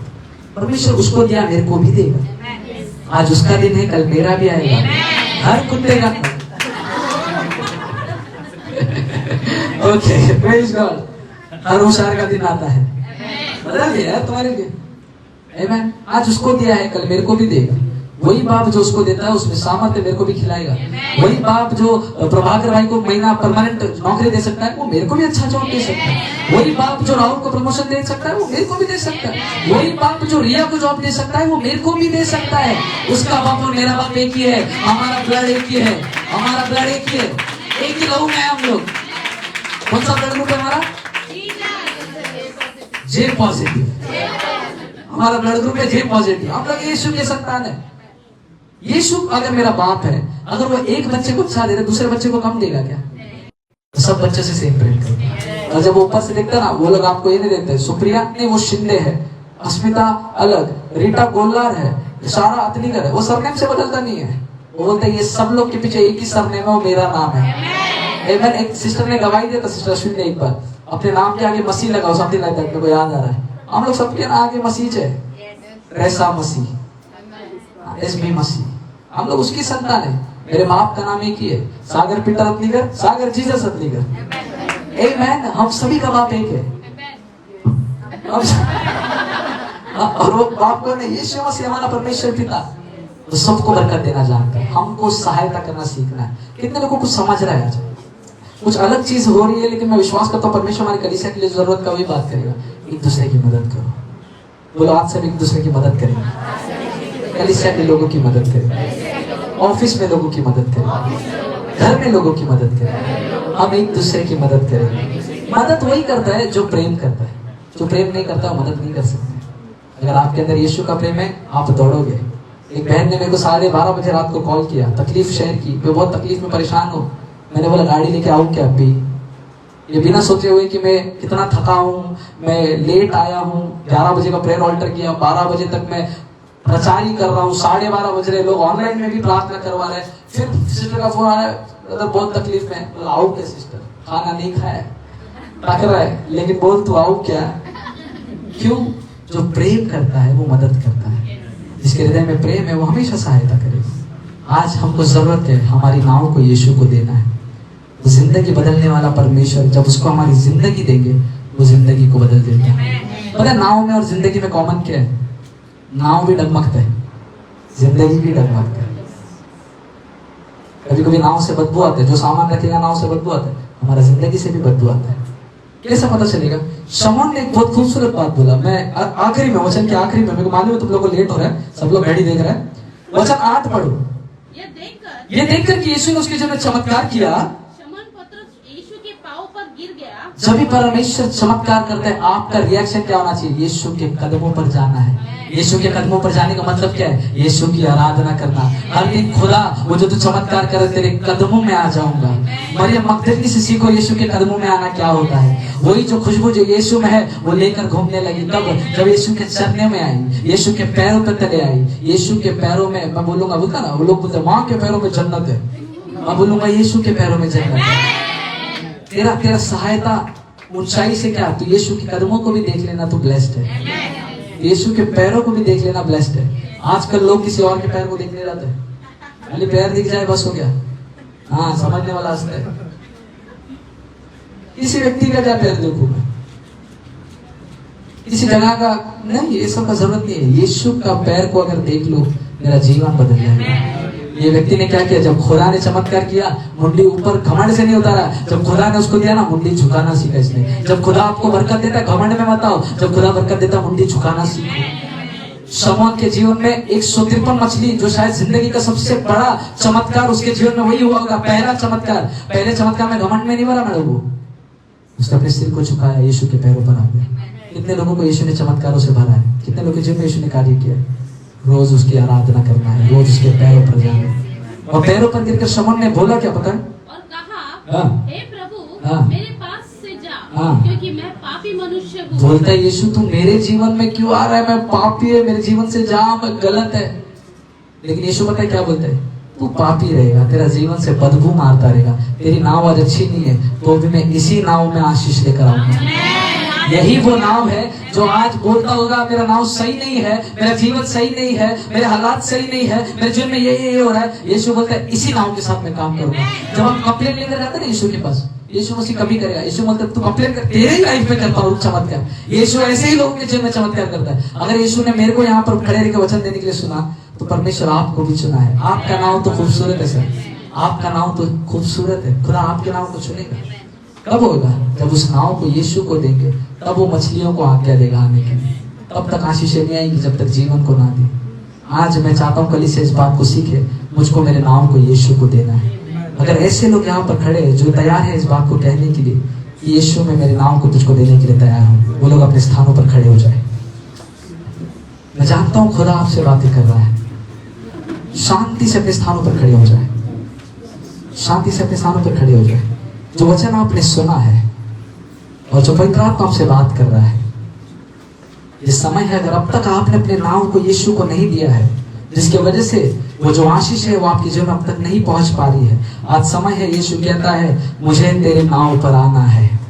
परमेश्वर उसको दिया मेरे को भी देगा। आज उसका दिन है, कल मेरा भी आएगा। हर कुत्ते का ओके, प्रेज गॉड। हर होशियार का दिन आता है, बदल गया है तुम्हारे लिए। आमीन। आज उसको दिया है, कल मेरे को भी देगा। वही बाप जो उसको देता है उसमें सामर्थ्य मेरे को भी खिलाएगा। वही बाप जो प्रभाकर भाई को महीना परमानेंट नौकरी दे सकता है, वो मेरे को भी अच्छा जॉब दे सकता है। वही बाप जो राहुल को प्रमोशन दे सकता है, वो मेरे को भी दे सकता है। वही बाप जो रिया को जॉब दे सकता है, वो मेरे को भी दे सकता है। उसका बाप और मेरा बाप एक ही है, हमारा ब्लड एक ही है, हमारा ब्लड एक ही है, एक ही लहू में है हम लोग। कौन सा ब्लड ग्रुप है हमारा? जे पॉजिटिव। हमारा ब्लड ग्रुप है जे पॉजिटिव। हम लोग यीशु के संतान है। यीशु अगर मेरा बाप है, अगर वो एक बच्चे को अच्छा दे रहा, दूसरे बच्चे को कम देगा क्या? तो सब बच्चों से सेम प्रेम करो। और जब ऊपर से देखता ना, वो लोग आपको ये नहीं देते, सुप्रिया नहीं वो शिंदे है, अस्मिता अलग, रीटा गोल्लार है, सारा अतनीकर है, वो सरनेम से बदलता नहीं है। वो बोलते हैं ये सब लोग के पीछे एक ही सरनेम है, वो मेरा नाम है। Amen। एक सिस्टर ने गवाही दिया था, सिस्टर अश्विन ने एक बार अपने नाम के आगे मसीह लगाओ, समथिंग लाइक दैट, मेरे को याद आ रहा है। हम लोग सबके आगे मसीह है, रैसा मसीह, एसबी मसीह, हम लोग उसकी संतान है। मेरे बाप का नाम एक ही है, सागर पीटर अतलीगर, सागर जीसस अतलीगर। आमेन। हम सभी का बाप एक है। और वो बाप को नहीं, यीशु मसीह हमारा परमेश्वर पिता, तो सबको बरकत देना जानता है। हमको सहायता करना सीखना है। कितने लोगों को समझ रहा है आज कुछ अलग चीज हो रही है, लेकिन मैं विश्वास करता हूँ परमेश्वर हमारी कलीसिया के लिए जरूरत का वही बात करेगा। एक दूसरे की मदद करो, बोलो आज से एक दूसरे की मदद करेंगे, कलीसिया के लोगों की मदद करें, ऑफिस में लोगों की मदद करें, घर में लोगों की मदद करें, हम एक दूसरे की मदद करें। मदद वही करता है जो प्रेम करता है, जो प्रेम नहीं करता मदद नहीं कर सकते। अगर आपके अंदर यीशु का प्रेम है, आप दौड़ोगे। एक बहन ने मेरे को 12:30 बजे रात को कॉल किया, तकलीफ शेयर की, मैं बहुत तकलीफ में परेशान हूँ। मैंने बोला गाड़ी लेके आऊँ क्या अभी, ये बिना सोचे हुए कि मैं कितना थका हूँ, मैं लेट आया हूँ, 11 बजे का प्रेयर ऑल्टर किया, 12 बजे तक मैं प्रचार कर रहा हूँ, 12:30 बज रहे, लोग ऑनलाइन में भी प्रार्थना करवा रहे। फिर सिस्टर का फोन आ रहा है, मतलब बहुत तकलीफ में। आओ क्या सिस्टर, खाना नहीं खाया, थक रहा है, लेकिन बोल तू आओ क्या। क्यों? जो प्रेम करता है वो मदद करता है, जिसके हृदय में प्रेम है वो हमेशा सहायता करेगा। आज हमको जरूरत है हमारी नाव को यीशु को देना है। वो जिंदगी बदलने वाला परमेश्वर, जब उसको हमारी जिंदगी देंगे वो जिंदगी को बदल देता है। पता है नाव में और जिंदगी में कॉमन क्या है? नाव भी डगमगता है, जिंदगी भी डगमगता है। कभी कभी नाव से बदबू आता है, जो सामान रखेगा नाव से बदबू आता है, हमारा जिंदगी से भी बदबू आता है। कैसे पता चलेगा? शमौन ने एक बहुत खूबसूरत बात बोला। मैं आखिरी में, वचन के आखिरी में, मेरे को मालूम है तुम लोगों को लेट हो रहा है, सब लोग घड़ी देख रहे हैं, वचन 8 पढ़ो। ये देखकर कि यीशु ने उसके जीवन में चमत्कार किया, शमौन पतरस यीशु के पांव पर गिर गया। जब भी परमेश्वर चमत्कार करते हैं, आपका रिएक्शन क्या होना चाहिए? यीशु के कदमों पर जाना है। यीशु के कदमों पर जाने का मतलब क्या है? यीशु की आराधना करना। हर दिन खुदा वो जो तू चमत्कार करे तेरे कदमों में आ जाऊंगा। मरियम मगदलिनी से सीखो यीशु के कदमों में आना क्या होता है। वही जो खुशबू जो यीशु में है वो लेकर घूमने लगी। कब? जब यीशु के चरने में आई, यीशु के पैरों पे तले आई। यीशु के पैरों में, मैं बोलूंगा, बोलता ना, वो लोग बोलते माँ के पैरों में जन्नत है, मैं बोलूंगा यीशु के पैरों में जन्नत है। तेरा सहायता ऊंचाई से क्या? तू यीशु के कदमों को भी देख लेना, तू ब्लेस्ड है। यीशु के पैरों को भी देख लेना, ब्लेस्ड है। आजकल लोग किसी और के पैर को देखने रहते हैं, खाली पैर दिख जाए बस हो गया। हाँ, समझने वाला हंसता है। किसी व्यक्ति का क्या पैर देखूं मैं, किसी जगह का नहीं, ये सब का जरूरत नहीं है। यीशु का पैर को अगर देख लो, मेरा जीवन बदल जाएगा। ये व्यक्ति ने क्या किया? जब खुदा ने चमत्कार किया, मुंडी ऊपर घमंड से नहीं उतारा। जब खुदा ने उसको दिया ना, मुंडी झुकाना सीखा इसने। जब खुदा आपको बरकत देता है, घमंड में मत आओ। जब खुदा बरकत देता है, मुंडी झुकाना सीखो। शमौन के जीवन में 153 मछली, जो शायद जिंदगी का सबसे बड़ा चमत्कार उसके जीवन में वही हुआ होगा, पहला चमत्कार। पहले चमत्कार में घमंड में नहीं भरा ना लोगों, उसने अपने सिर को झुकाया, यीशु के पैरों पर आ गया। कितने लोगों को यीशु ने चमत्कारों से भरा है? कितने लोगों के जीवन में यीशु ने कार्य किया? रोज उसकी आराधना करना है, रोज उसके पैरों पर जाना है। और पैरों पर गिरकर शमौन ने बोला क्या पता है? और कहा, हे प्रभु, मेरे पास से जा, क्योंकि मैं पापी मनुष्य हूँ। बोलता है यीशु तू मेरे जीवन में क्यों आ रहा है? मैं पापी है, मेरे जीवन से जा, मैं गलत है। लेकिन यीशु पता है क्या बोलता है? तू पापी रहेगा, तेरा जीवन से बदबू मारता रहेगा, तेरी नाव आज अच्छी नहीं है, तो भी मैं इसी नाव में आशीष लेकर आऊंगा। यही वो नाव है जो आज बोलता होगा मेरा नाव सही नहीं है, मेरा जीवन सही नहीं है, मेरे हालात सही नहीं है, मेरे जीवन में ये हो रहा है। यीशु बोलता है इसी नाव के साथ मैं काम करूंगा। जब हम कंप्लेन लेकर जाते हैं ना यीशु के पास, यीशु मसीह कभी करेगा। यीशु बोलता है तू कंप्लेन कर, तेरे ही लाइफ में करता हूँ चमत्कार। यीशु ऐसे ही लोगों के जीवन में चमत्कार करता है। अगर यीशु ने मेरे को यहाँ पर खड़े रहकर वचन देने के लिए सुना, तो परमेश्वर आपको भी चुना है। आपका नाम तो खूबसूरत है सर, आपका नाम तो खूबसूरत है। खुदा आपके नाम को चुनेगा। कब होगा? जब उस नाव को यीशु को देंगे, तब वो मछलियों को आज्ञा देगा आने के लिए। तब तक आशीषें नहीं आएंगी जब तक जीवन को ना दे। आज मैं चाहता हूँ कल से इस बात को सीखे, मुझको मेरे नाम को यीशु को देना है। अगर ऐसे लोग यहाँ पर खड़े हैं जो तैयार है इस बात को कहने के लिए कि यीशु में मेरे नाम को तुझको देने के लिए तैयार हूँ, वो लोग अपने स्थानों पर खड़े हो जाए। मैं जानता हूँ खुदा आपसे बातें कर रहा है। शांति से अपने स्थानों पर खड़े हो जाए, शांति से अपने स्थानों पर खड़े हो जाए। जो वचन आपने सुना है और जो पवित्र आत्मा आपसे बात कर रहा है, ये समय है, अगर अब तक आपने अपने नाम को यीशु को नहीं दिया है, जिसकी वजह से वो जो आशीष है वो आपकी जेब अब तक नहीं पहुंच पा रही है, आज समय है, यीशु कहता है मुझे तेरे नाव पर आना है।